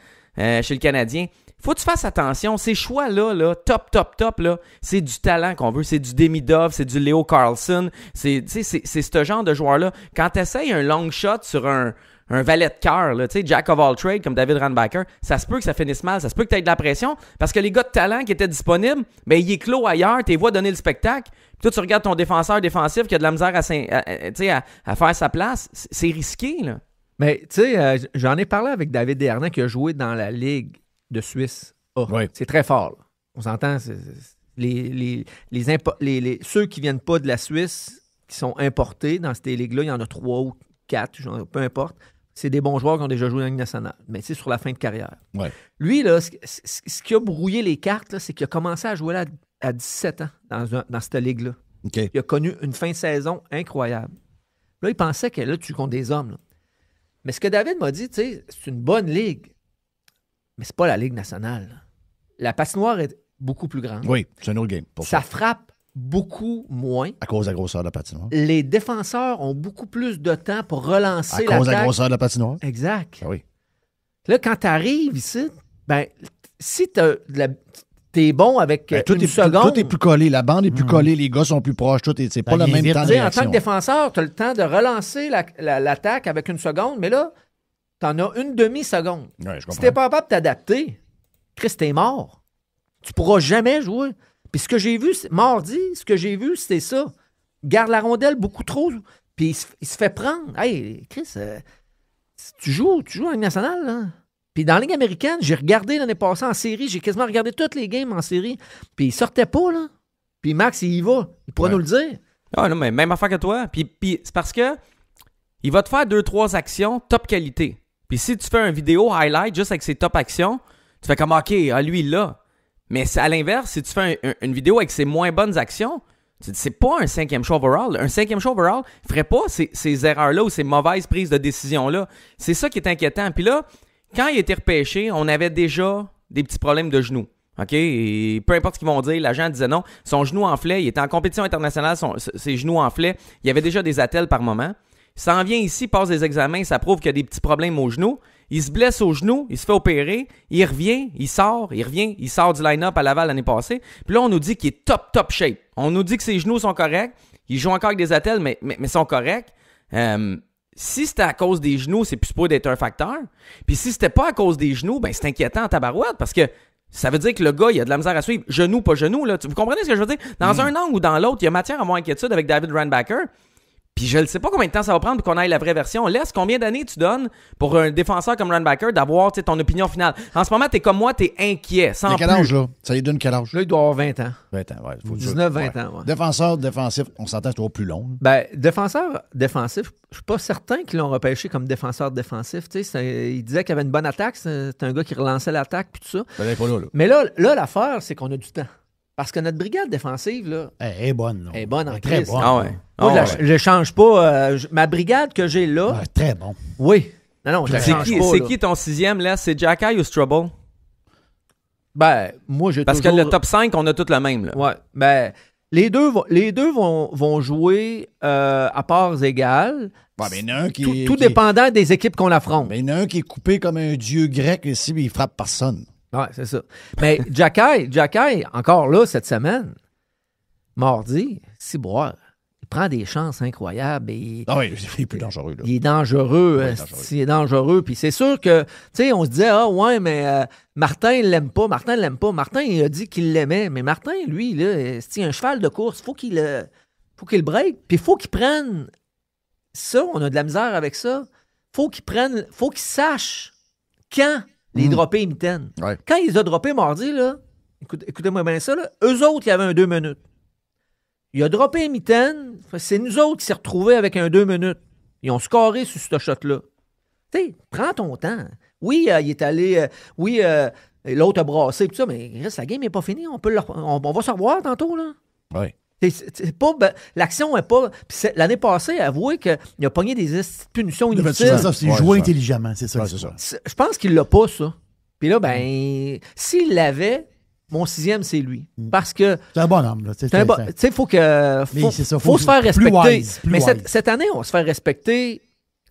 chez le Canadien. Faut que tu fasses attention. Ces choix-là, là, top, là, c'est du talent qu'on veut. C'est du Demidov, c'est du Leo Carlson. C'est ce genre de joueur-là. Quand tu essayes un long shot sur un valet de cœur, tu sais, Jack of all trades comme David Randbiker, ça se peut que ça finisse mal, ça se peut que tu aies de la pression, parce que les gars de talent qui étaient disponibles, ben, il est clos ailleurs, tu les vois donner le spectacle, puis toi, tu regardes ton défenseur défensif qui a de la misère à faire sa place, c'est risqué, là. Mais, tu sais, j'en ai parlé avec David Desharnais qui a joué dans la Ligue de Suisse A. Oui. C'est très fort, là. On s'entend, ceux qui viennent pas de la Suisse, qui sont importés dans ces ligues-là, il y en a 3 ou 4, peu importe. C'est des bons joueurs qui ont déjà joué dans la Ligue nationale, mais c'est sur la fin de carrière. Ouais. Lui, là, ce qui a brouillé les cartes, là, c'est qu'il a commencé à jouer là à 17 ans dans cette ligue-là. Okay. Il a connu une fin de saison incroyable. Là, il pensait que là, tu comptes des hommes. Là. Mais ce que David m'a dit, tu sais, c'est une bonne ligue, mais c'est pas la Ligue nationale. Là. La patinoire est beaucoup plus grande. Oui, c'est un autre game. Ça frappe beaucoup moins. À cause de la grosseur de la patinoire. Les défenseurs ont beaucoup plus de temps pour relancer l'attaque. À cause de la grosseur de la patinoire. Exact. Ah oui. Là, quand tu arrives ici, ben, si t'es bon avec une seconde... Tout est plus collé. La bande est plus collée. Les gars sont plus proches. C'est pas le même temps de réaction. En tant que défenseur, tu as le temps de relancer l'attaque avec une seconde, mais là, tu en as une demi-seconde. Ouais, si t'es pas capable de t'adapter, Chris, t'es mort. Tu pourras jamais jouer. Puis ce que j'ai vu, mardi, c'était ça. Garde la rondelle beaucoup trop, puis il se fait prendre. Hey, Chris, tu joues en Ligue nationale, là. Puis dans la Ligue américaine, j'ai regardé l'année passée en série, j'ai quasiment regardé toutes les games en série, puis il sortait pas, là. Puis Max, il y va. Il pourra nous le dire. Ah non, mais même affaire que toi. Puis c'est parce que il va te faire 2-3 actions top qualité. Puis si tu fais une vidéo highlight juste avec ses top actions, tu fais comme, OK, lui, il l'a. Mais c'est à l'inverse, si tu fais une vidéo avec ses moins bonnes actions, c'est pas un 5e choix overall. Un 5e choix overall ne ferait pas ces erreurs-là ou ces mauvaises prises de décision-là. C'est ça qui est inquiétant. Puis là, quand il a été repêché, on avait déjà des petits problèmes de genoux. OK? Et peu importe ce qu'ils vont dire, l'agent disait non. Son genou enflait. Il était en compétition internationale, ses genoux enflaient. Il y avait déjà des attelles par moment. Il s'en vient ici, passe des examens, ça prouve qu'il y a des petits problèmes au genou. Il se blesse au genou, il se fait opérer, il revient, il sort du line-up à Laval l'année passée. Puis là, on nous dit qu'il est top shape. On nous dit que ses genoux sont corrects. Il joue encore avec des attelles, mais sont corrects. Si c'était à cause des genoux, c'est plus supposé d'être un facteur. Puis si c'était pas à cause des genoux, ben c'est inquiétant en tabarouette parce que ça veut dire que le gars, il a de la misère à suivre. Genou, pas genou. Là. Vous comprenez ce que je veux dire? Dans un angle ou dans l'autre, il y a matière à avoir inquiétude avec David Randbiker. Puis je ne sais pas combien de temps ça va prendre pour qu'on aille la vraie version. Laisse, combien d'années tu donnes pour un défenseur comme Randbiker d'avoir ton opinion finale? En ce moment, t'es comme moi, t'es inquiet. Sans quel âge, là? Ça lui donne quel âge? Là, il doit avoir 20 ans. 20 ans, ouais. 19-20 ans, ouais. Défenseur, défensif, on s'entend, c'est toujours plus long. Ben, défenseur défensif, je suis pas certain qu'ils l'ont repêché comme défenseur défensif. Il disait qu'il avait une bonne attaque. C'est un gars qui relançait l'attaque puis tout ça. Ben, pas là. Mais là, l'affaire, c'est qu'on a du temps. Parce que notre brigade défensive, là... Elle est bonne, là. Elle est bonne en très crise. bonne. Ah ouais. Moi, je ne change pas. Ma brigade que j'ai là... Ouais, très bon. Oui. Non, je la change pas. C'est qui ton 6e, là? C'est Jacky ou Struble? Ben, moi, j'ai Parce que le top 5, on a tous le même, là. Ouais. Ben, Les deux vont jouer à parts égales. Ouais, mais il y en a un qui tout dépendant des équipes qu'on affronte. Mais il y en a un qui est coupé comme un dieu grec ici, mais il frappe personne. Oui, c'est ça. Mais Jacky, encore là, cette semaine, mardi, ciboire, il prend des chances incroyables. Il est plus dangereux. Là. Il est dangereux. Il est dangereux. Puis c'est sûr que, tu sais, on se disait, Martin, il l'aime pas. Martin, il a dit qu'il l'aimait. Mais Martin, lui, là, c'est un cheval de course. Faut qu'il le break. Puis il faut qu'il prenne ça. On a de la misère avec ça. Faut qu'il sache quand les dropper les mitaines. Ouais. Quand il les a droppés mardi, là, écoutez-moi bien ça, là, eux autres, il y avait un 2 minutes. Il a droppé les mitaines. C'est nous autres qui s'est retrouvés avec un 2 minutes. Ils ont scoré sur ce shot-là. Tu sais, prends ton temps. Oui, il est allé... l'autre a brassé, tout ça, mais la game n'est pas finie. On va se revoir tantôt, là. Oui. C'est pas, l'action n'est pas... Puis l'année passée, avouez qu'il a pogné des punitions inutiles. C'est ça, c'est joué intelligemment. C'est ça. C'est ça. Je pense qu'il l'a pas, ça. Puis là, s'il l'avait... Mon 6e, c'est lui. Parce que... C'est un bon homme, là. Tu sais, faut se faire respecter. Mais cette année, on se fait respecter,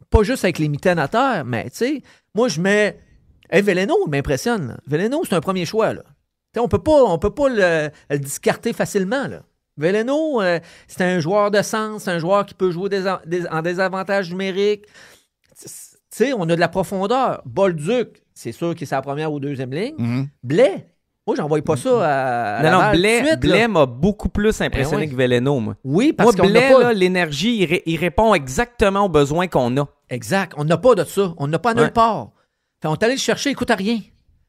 pas juste avec les mitaines à terre, mais tu sais, moi, je mets... Veleno m'impressionne. Là. Veleno, c'est un premier choix, là. On peut pas le discarter facilement, là. Veleno, c'est un joueur de sens, c'est un joueur qui peut jouer en désavantage numérique. Tu sais, on a de la profondeur. Bolduc, c'est sûr qu'il est sa première ou deuxième ligne. Mm-hmm. Blais, moi, j'envoie pas ça à Laval. Blais m'a beaucoup plus impressionné que Veleno, moi. Oui, parce que Blais, l'énergie, il répond exactement aux besoins qu'on a. Exact. On n'a pas de ça. On n'a pas nulle part. Fait, on est allé le chercher, il coûte à rien.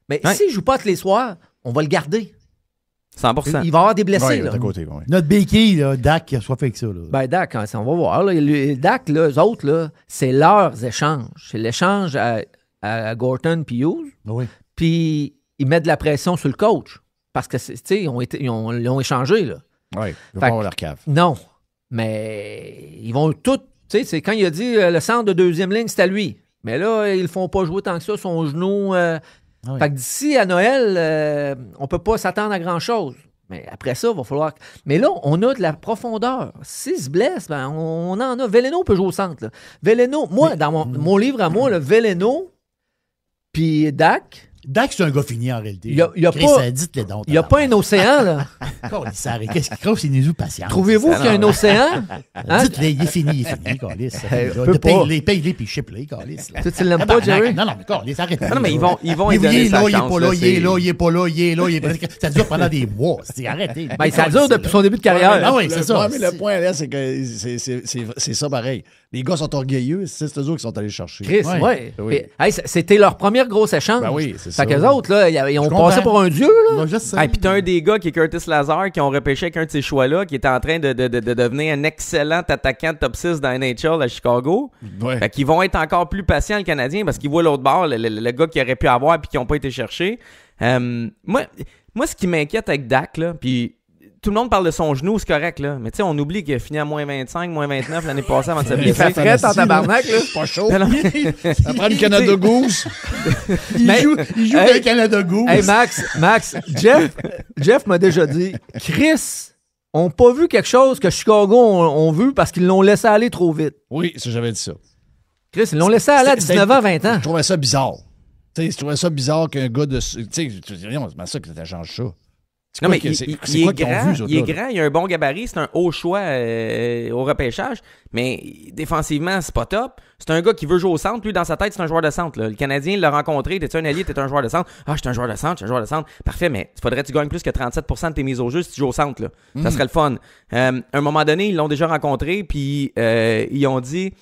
Mais s'il joue pas tous les soirs, on va le garder. 100%. Il va y avoir des blessés. Là. Côté, Notre béquille, Dak, il a soif avec ça. Là. Ben, Dak, on va voir. Là, Dak, là, eux autres, là, c'est leurs échanges. C'est l'échange à Gorton puis Hughes. Oui. Puis ils mettent de la pression sur le coach. Parce que, tu sais, ils ont échangé, là. Oui, ils vont pas avoir leur cave. Non. Mais ils vont tout... Tu sais, c'est quand il a dit le centre de deuxième ligne, c'est à lui. Mais là, ils le font pas jouer tant que ça, son genou... Fait que d'ici à Noël, on peut pas s'attendre à grand-chose. Mais après ça, il va falloir... Mais là, on a de la profondeur. S'il se blesse, on en a. Veleno peut jouer au centre. Là. Veleno, moi, dans mon livre à moi, Veleno, puis Dak... Dak, c'est un gars fini en réalité. Il n'y a pas un océan, là. Qu'est-ce qu'il croit, c'est nous patience. Trouvez-vous qu'il y a un océan? Hein? Dites-le, il est fini, Carlis. Les paye-les, puis ship-les, Carlis. Tu l'aimes pas, Jerry? Non, mais Carlis, arrête. Non, mais ils vont y donner sa chance. Il est pas là. Ça dure pendant des mois. Arrêtez. Ça dure depuis son début de carrière. Ah oui, c'est ça. Mais le point, là, c'est que c'est ça pareil. Les gars sont orgueilleux, c'est eux qui sont allés chercher. Chris, oui. C'était leur première grosse échange. Ben oui, c'est ça. Fait qu'eux autres, là, ils ont passé pour un dieu, là. Puis t'as un des gars qui est Curtis Lazar, qui ont repêché avec un de ces choix-là, qui était en train de devenir un excellent attaquant de top 6 dans NHL à Chicago. Ouais. Fait qu'ils vont être encore plus patients, le Canadien, parce qu'ils voient l'autre bord, le gars qui aurait pu avoir puis qui n'ont pas été cherchés. Moi, ce qui m'inquiète avec Dak, là, puis tout le monde parle de son genou, c'est correct, là. Mais tu sais, on oublie qu'il a fini à moins 25, moins 29 l'année passée avant de se blesser. Il fait frais en tabarnak, là. C'est pas chaud. Ça prend une Canada Goose. Il joue avec Canada Goose. Hey, Max, Jeff m'a déjà dit, Chris, on n'a pas vu quelque chose que Chicago ont vu parce qu'ils l'ont laissé aller trop vite. Oui, ça, j'avais dit ça. Chris, ils l'ont laissé aller à 19 ans, 20 ans. Je trouvais ça bizarre. Je trouvais ça bizarre qu'un gars de... Tu sais, c'est ça que tu changes ça. Non, mais il est grand, il a un bon gabarit, c'est un haut choix au repêchage, mais défensivement, c'est pas top. C'est un gars qui veut jouer au centre, lui, dans sa tête, c'est un joueur de centre. Là. Le Canadien l'a rencontré, t'es-tu un allié, t'es un joueur de centre. Ah, je suis un joueur de centre, Parfait, mais il faudrait que tu gagnes plus que 37% de tes mises au jeu si tu joues au centre. Là. Ça serait le fun. À un moment donné, ils l'ont déjà rencontré, puis ils ont dit...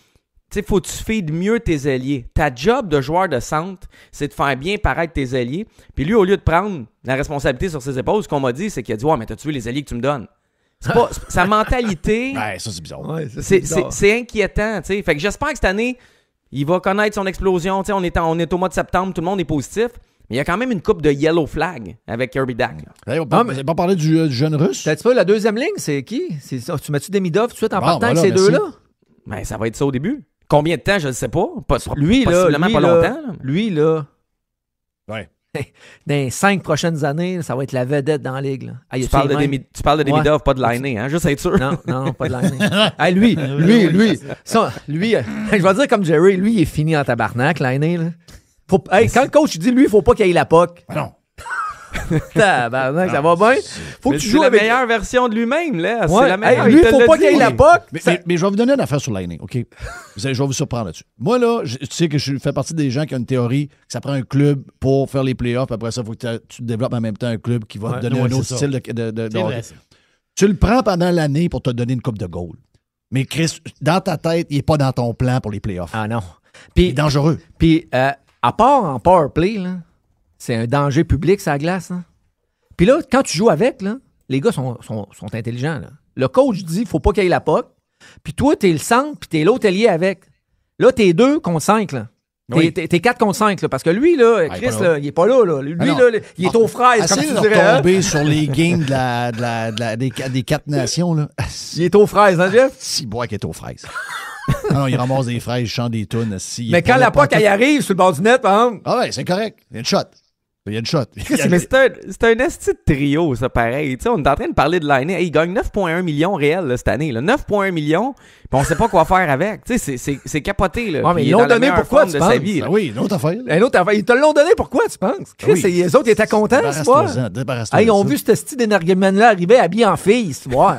Tu sais, faut que tu feedes mieux tes alliés. Ta job de joueur de centre, c'est de faire bien paraître tes alliés. Puis lui, au lieu de prendre la responsabilité sur ses épaules, ce qu'on m'a dit, c'est qu'il a dit « Ouais, mais t'as-tu vu les alliés que tu me donnes? » C'est pas sa mentalité. Ouais, ça, c'est bizarre. Ouais, c'est inquiétant, tu sais. Fait que j'espère que cette année, il va connaître son explosion. Tu sais, on est au mois de septembre, tout le monde est positif. Mais il y a quand même une coupe de yellow flag avec Kirby Dak. On va pas parler du jeune russe. Tu vois, la deuxième ligne, c'est qui? Tu mets-tu Demidov tout de suite en partant avec ces deux-là? Ben, ça va être ça au début. Combien de temps, je ne sais pas. Lui, possiblement là, pas longtemps. Là. Lui, là. Ouais. dans les 5 prochaines années, ça va être la vedette dans la ligue. Là. Ah, tu parles de Demidov, pas de Laine, hein, juste être sûr. Non, pas de Laine. Hey, lui, je vais dire comme Jerry, lui, il est fini en tabarnak, Laine. Quand le coach dit, lui, il faut pas qu'il ait la POC. Non. Tabarnak, ça va bien. Faut que tu joues avec la meilleure version de lui-même, là. Ouais. C'est la meilleure. Lui, il faut pas qu'il ait la POC. Mais je vais vous donner une affaire sur Lightning, OK? Je vais vous surprendre là-dessus. Moi, là, tu sais que je fais partie des gens qui ont une théorie que ça prend un club pour faire les playoffs, puis après ça, il faut que tu développes en même temps un club qui va te donner un autre style de vrai, Tu le prends pendant l'année pour te donner une coupe de goal. Mais Chris, dans ta tête, il n'est pas dans ton plan pour les playoffs. Ah non. Il est dangereux. Puis, à part en power play, là, c'est un danger public, ça glace. Hein? Puis là, quand tu joues avec, là, les gars sont intelligents. Là. Le coach dit faut pas qu'il y ait la POC. Puis toi, t'es le centre, puis t'es l'autre allié avec. Là, t'es 2 contre 5. Là. Oui. T'es 4 contre 5. Là, parce que lui, là, Chris, là, il est pas là. Là. Lui, là, il est aux fraises. Essayez de tomber sur les games des 4 nations. Là. Il est aux fraises, hein, Jeff? Si, bois qui est aux fraises. Non, il ramasse des fraises, il chante des tunes. Mais quand la POC, elle arrive sur le bord du net, par exemple. Ah ouais, c'est correct. Il y a une shot. Mais c'est un esti de trio, ça, pareil. T'sais, on est en train de parler de Laine. Il gagne 9,1 millions réels là, cette année. Là. 9,1 millions, puis on sait pas quoi faire avec. C'est capoté. Là. Ouais, mais ils l'ont donné pourquoi, tu penses? Ah oui, une autre affaire. Ils te l'ont donné pourquoi, tu penses? Chris, les autres étaient contents, tu vois. Ils ont vu ce style d'énergumène-là arriver habillé en fille, tu vois.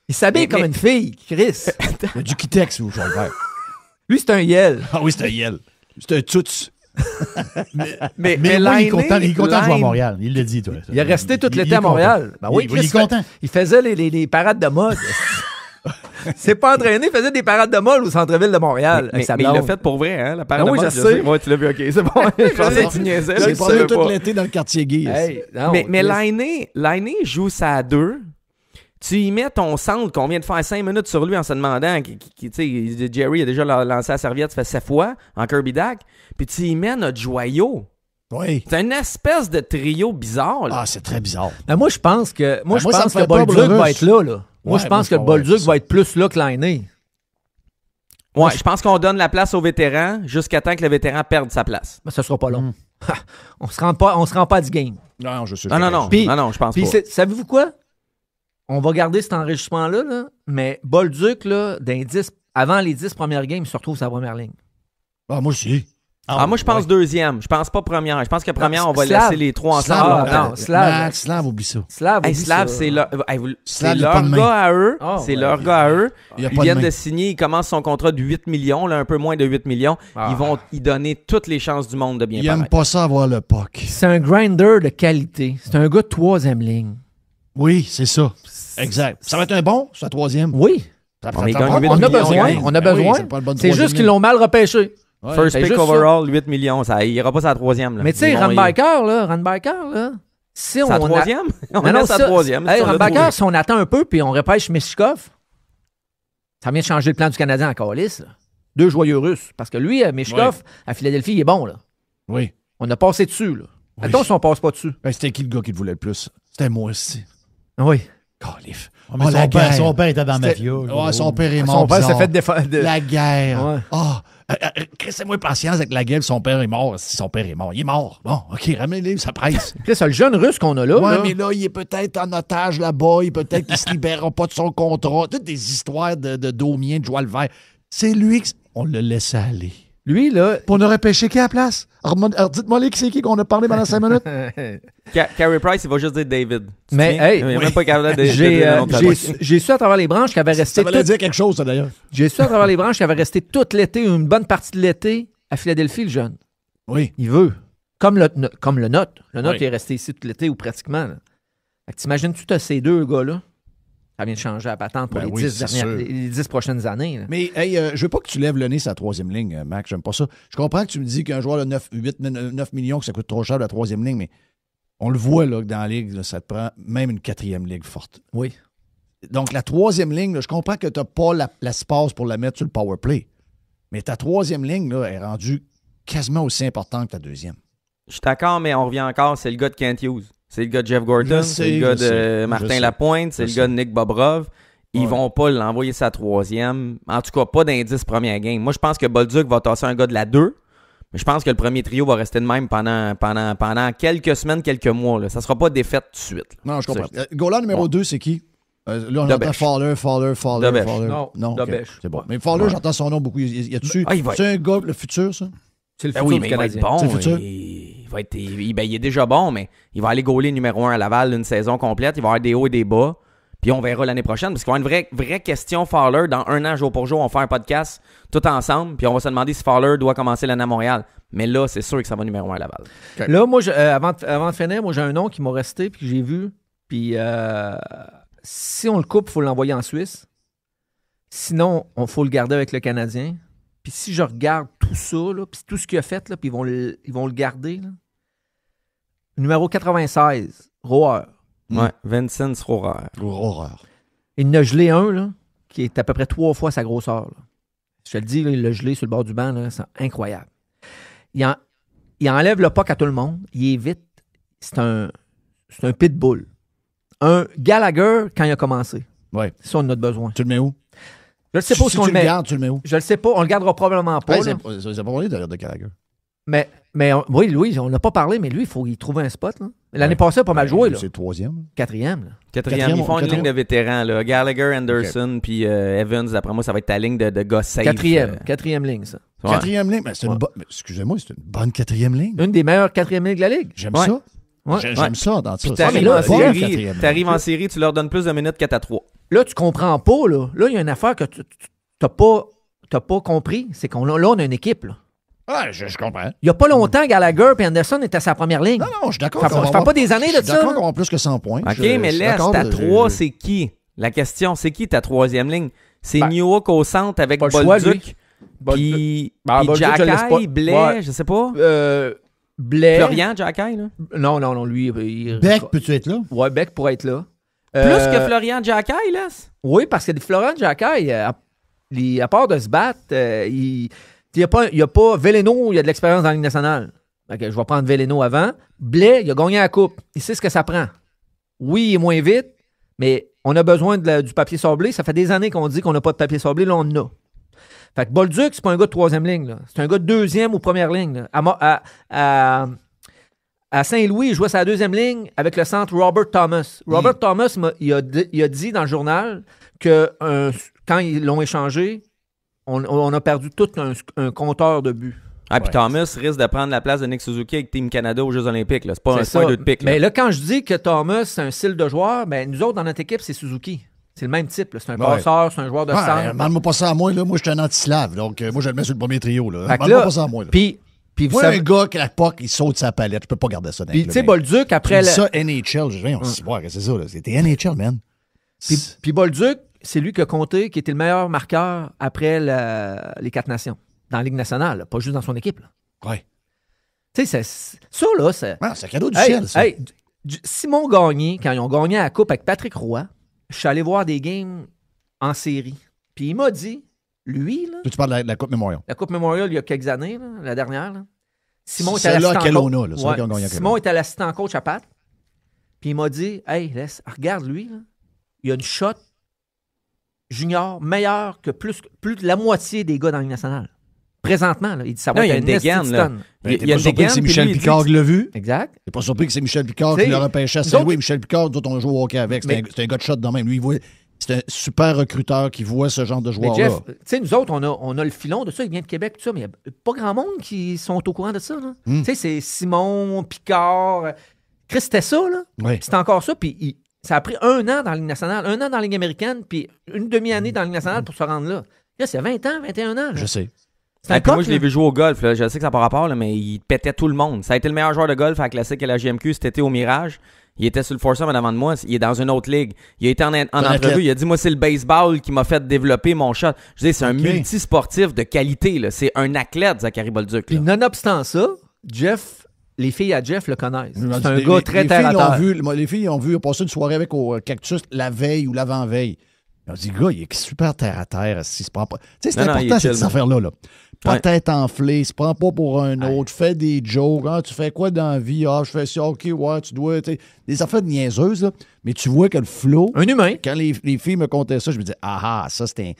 Il s'habille comme une fille, Chris. Il y a du Kitex, vous, je vais le faire. Lui, c'est un Yel. Ah oui, c'est un Yel. C'est un Tuts. Mais oui, il est content de jouer à Montréal. Il l'a dit, toi. Il est resté tout l'été à Montréal. Ben oui, il est content. Il faisait les parades de mode. C'est pas entraîné, il faisait des parades de mode au centre-ville de Montréal. Mais il l'a fait pour vrai, hein, la parade de mode. Oui, je sais. Ouais, tu l'as vu, OK, c'est bon. Je pensais que tu niaisais. C'est pas tout l'été dans le quartier gay. Mais Laine joue ça à 2. Tu y mets ton centre qu'on vient de faire 5 minutes sur lui en se demandant, Jerry a déjà lancé la serviette, ça fait 7 fois en Kirby Dack, puis tu y mets notre joyau. Oui. C'est une espèce de trio bizarre. Là. Ah, c'est très bizarre. Ben moi, je pense que que Bolduc va être là. Moi, je pense que Bolduc va être plus là que Laine. Ouais, je pense qu'on donne la place aux vétérans jusqu'à temps que le vétéran perde sa place. Mais ça sera pas long. On se rend pas à du game. Non, je sais. Non, je pense pas. Savez-vous quoi? On va garder cet enregistrement-là, là, mais Bolduc, là, avant les 10 premières games, il se retrouve sa première ligne. Ah, moi aussi. Moi, je pense deuxième. Je pense pas première. Je pense que première, on va laisser les 3 ensemble. Slav, oublie ça. Slav, c'est leur gars à eux. C'est leur gars à eux. Ils viennent de signer. Il commence son contrat de 8 millions, là, un peu moins de 8 millions. Ils vont y donner toutes les chances du monde de bien paraître. Il n'aime pas ça avoir le puck. C'est un grinder de qualité. C'est un gars de 3e ligne. Oui, c'est ça. Exact. Ça va être un bon, sa 3e? Oui. On a besoin. C'est juste qu'ils l'ont mal repêché. Ouais, First pick overall, 8 millions. Ça ira pas sa 3e. Là. Mais tu sais, Ranbacker, là, si on... Sa 3e? On met sa 3e. Hey, Ranbacker, si on attend un peu puis on repêche Meshkov, ça vient de changer le plan du Canadien en calice. 2 joyeux russes. Parce que lui, Meshkov, à Philadelphie, il est bon. Là. Oui. On a passé dessus. Là. Attends si on passe pas dessus. Ben, c'était qui le gars qui le voulait le plus? C'était moi aussi. Oui. Calif. Son père était dans la mafia. Ouais, son père est mort. Son père s'est fait défendre. La guerre. Ouais. Laissez-moi patience avec la guerre. Son père est mort. Si son père est mort, il est mort. Bon, OK, ramenez-le, ça presse. Puis c'est le jeune russe qu'on a là. Ouais, là. mais là, il est peut-être en otage là-bas. Peut-être qu'il se libérera pas de son contrat. Toutes des histoires de Domien, de Joie le Vert. C'est lui on l'a laissé aller. Lui, là. On aurait pêché qui à la place? Alors, dites-moi qui c'est qui qu'on a parlé pendant 5 minutes. Carey Price, il va juste dire David. Mais, hey, il n'est même pas capable de j'ai su à travers les branches qu'il avait resté. Ça voulait dire quelque chose, ça, d'ailleurs. J'ai su à travers les branches qu'il avait resté tout l'été, une bonne partie de l'été, à Philadelphie, le jeune. Oui. Il veut. Comme le Note. Le Note est resté ici tout l'été ou pratiquement. T'imagines-tu, tu as ces 2 gars-là? Ça vient de changer la patente pour les 10 prochaines années. Là. Mais hey, je veux pas que tu lèves le nez sur la 3e ligne, Mac. J'aime pas ça. Je comprends que tu me dis qu'un joueur de 9 millions, que ça coûte trop cher la 3e ligne, mais on le voit là, que dans la ligue, là, ça te prend même une 4e ligue forte. Oui. Donc, la 3e ligne, là, je comprends que tu n'as pas l'espace pour la mettre sur le power play. Mais ta 3e ligne là, est rendue quasiment aussi importante que ta 2e. Je suis d'accord, mais on revient encore, c'est le gars de Kent Hughes. C'est le gars de Jeff Gordon, c'est le gars de Martin Lapointe, c'est le gars de Nick Bobrov. Ils vont pas l'envoyer sa 3e. En tout cas, pas dans les 10 premières games. Moi, je pense que Bolduc va tasser un gars de la 2. Mais je pense que le premier trio va rester de même pendant quelques semaines, quelques mois. Là. Ça sera pas défaite tout de suite. Là. Non, je comprends. Goaler numéro 2, c'est qui? Là, on entend Fowler. Non, okay. C'est bon. Mais Fowler, j'entends son nom beaucoup. Y a-tu c'est un gars, le futur, ça? C'est le futur du Canadien. Bon, il est déjà bon, mais il va aller goaler numéro 1 à Laval une saison complète. Il va avoir des hauts et des bas. Puis on verra l'année prochaine, parce qu'il va y avoir une vraie question Fowler. Dans un an, jour pour jour, on fait un podcast tout ensemble, puis on va se demander si Fowler doit commencer l'année à Montréal. Mais là, c'est sûr que ça va numéro 1 à Laval. Okay. Là, moi, avant de finir, moi, j'ai un nom qui m'a resté, puis que j'ai vu. Puis si on le coupe, il faut l'envoyer en Suisse. Sinon, il faut le garder avec le Canadien. Puis si je regarde tout ça, là, puis tout ce qu'il a fait, là, puis ils vont le garder. Là. Numéro 96, Rohrer. Ouais, Vincent Rohrer. Il en a gelé un, là, qui est à peu près 3 fois sa grosseur. Là. Je te le dis, là, il l'a gelé sur le bord du banc, là, c'est incroyable. Il enlève le puck à tout le monde. Il est vite. C'est un pitbull. Un Gallagher quand il a commencé. Ouais. C'est ça, on en a besoin. Tu le mets où? Je ne sais pas où on le met. Tu le mets où? Je ne sais pas. On le gardera probablement pas. C'est pas parlé de Gallagher. Mais oui, Louis, on n'a pas parlé, mais lui, il faut y trouver un spot. Là. L'année passée, il a pas mal joué. Là. C'est le 3e. 4e. Là. 4e. Ils font une ligne de vétérans. Là. Gallagher, Anderson, puis Evans. Après moi, ça va être ta ligne de gars safe. 4e ligne, ça. 4e ligne? Mais c'est excusez-moi, c'est une bonne 4e ligne. Une des meilleures 4e lignes de la Ligue. J'aime ça. Ouais. J'aime ça dans ça. T'arrives en série, tu leur donnes plus de minutes 4-3. Là, tu comprends pas. Là, il y a une affaire que tu n'as pas compris. C'est qu'on on a une équipe. Là. Ouais, je comprends. Il n'y a pas longtemps, Gallagher et Anderson étaient à sa première ligne. Non, je suis d'accord. Ça fait pas des années de ça. Je suis d'accord qu'on va plus que 100 points. OK, mais laisse, ta 3, c'est qui? La question, c'est qui ta 3e ligne? C'est Newhook au centre avec Bolduc. Puis Jacky, Blais, je sais pas. Blais. Florian, Jacky, là? Non, lui... Beck, peux-tu être là? Ouais, Beck pourrait être là. Plus que Florian Jacky, là? Oui, parce que Florian Jacky, à part de se battre, il n'y a pas Veleno, il a de l'expérience dans la Ligue nationale. Okay, je vais prendre Veleno avant. Blais, il a gagné la coupe. Il sait ce que ça prend. Oui, il est moins vite, mais on a besoin du papier sablé. Ça fait des années qu'on dit qu'on n'a pas de papier sablé. Là, on en a. Fait que Bolduc, c'est pas un gars de 3e ligne. Là. C'est un gars de 2e ou 1re ligne. À Saint-Louis, il jouait sa 2e ligne avec le centre Robert Thomas. Robert Thomas, il a dit dans le journal que quand ils l'ont échangé, on a perdu tout un compteur de buts. Ah, puis Thomas risque de prendre la place de Nick Suzuki avec Team Canada aux Jeux Olympiques. Là. C'est pas un 2 de pique. Mais là, quand je dis que Thomas, c'est un style de joueur, ben nous autres, dans notre équipe, c'est Suzuki. C'est le même type. Là. C'est un passeur, c'est un joueur de centre. Demande-moi pas ça à moi. Là. Moi, je suis un anti-slave. Donc, moi, je le mets sur le premier trio. Demande-moi pas ça à moi. Là. Puis moi, un gars qui a pas, il saute sa palette. Je peux pas garder ça. Puis, tu sais, Bolduc, après... Ça, NHL. C'est ça. C'était NHL, man. Puis Bolduc, c'est lui qui a compté, qui était le meilleur marqueur après les 4 nations. Dans la Ligue nationale, pas juste dans son équipe. Là. Ouais. Tu sais, ça, là, c'est... C'est un cadeau du ciel, ça. Simon Gagné, quand ils ont gagné la Coupe avec Patrick Roy, je suis allé voir des games en série. Puis il m'a dit, lui, là... Tu parles de la Coupe Memorial. La Coupe Memorial, il y a quelques années, là, la dernière. Là. Simon était l'assistant coach. Simon était l'assistant coach à Pat. Puis il m'a dit, hey, regarde lui, là. Il y a une shot junior meilleure que plus de la moitié des gars dans la Ligue nationale. Présentement, là, il dit ça va être une dégaine. Il y a surpris que c'est Michel Picard qui l'a vu. Exact. T'es pas surpris que c'est Michel Picard qui l'a repêché à Saint-Louis. Michel Picard, d'autres on joue au hockey avec. C'est un gars de shot dans même. Lui, c'est un super recruteur qui voit ce genre de joueur-là. Jeff, tu sais, nous autres, on a le filon de ça. Il vient de Québec, tout ça, mais il n'y a pas grand monde qui sont au courant de ça. Tu sais, c'est Simon, Picard. Chris, c'était ça, là. Oui. C'était encore ça. Puis ça a pris 1 an dans la Ligue nationale, 1 an dans la Ligue américaine, puis une demi-année dans la Ligue nationale pour se rendre là. Là, c'est 20 ans, 21 ans. Là. Je sais. Moi, je l'ai vu jouer au golf. Là. Je sais que ça n'a pas rapport, là, mais il pétait tout le monde. Ça a été le meilleur joueur de golf à la Classique et à la JMQ cet été au Mirage. Il était sur le foursome avant de moi. Il est dans une autre ligue. Il a été en entrevue. Il a dit, moi, c'est le baseball qui m'a fait développer mon shot. Je dis, c'est un multisportif de qualité. Là. C'est un athlète, Zachary Bolduc. Puis nonobstant ça, les filles à Jeff le connaissent. C'est un gars très terre à terre. Les filles ont vu passer une soirée avec au Cactus la veille ou l'avant-veille. Ils ont dit, gars, il est super terre à terre. Tu sais, c'est important, cette affaire-là. Pas tête enflée, se prend pas pour un autre, fais des jokes. Ah, tu fais quoi dans la vie? Ah, je fais ça, ok, ouais, tu dois. Des affaires de niaiseuses, là. Mais tu vois que le flow. Un humain. Quand les filles me contaient ça, je me disais, ça, c'était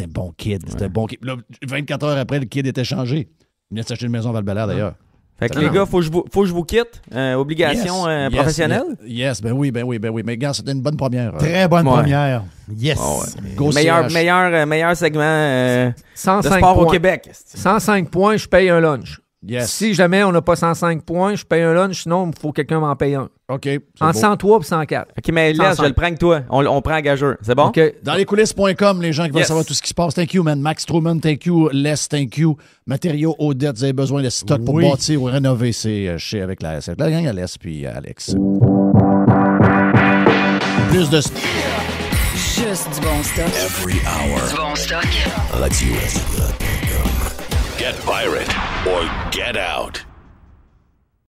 un bon kid. C'était un bon kid. Là, 24 heures après, le kid était changé. Il vient de s'acheter une maison à Val-Bélair, d'ailleurs. Fait que les gars, faut que je vous quitte. Obligation professionnelle. Yes, ben oui. Mais gars, c'était une bonne première. Très bonne première. Yes. Meilleur segment 105 de sport points. au Québec. 105 points, je paye un lunch. Yes. Si jamais on n'a pas 105 points, je paye un lunch. Sinon, il faut que quelqu'un m'en paye un. OK. En 103 et 104. OK, mais laisse, je le prends avec toi. On prend un gageur. C'est bon? OK. Dans lescoulisses.com, les gens qui veulent savoir tout ce qui se passe. Thank you, man. Max Truman, thank you. Les, thank you. Matériaux, Odette, vous avez besoin de stock pour bâtir ou rénover. C'est chez avec la gang à Les puis Alex. Plus de... Juste du bon stock. Every hour. Du bon stock. Radio-pirate.com. Get pirate or get out.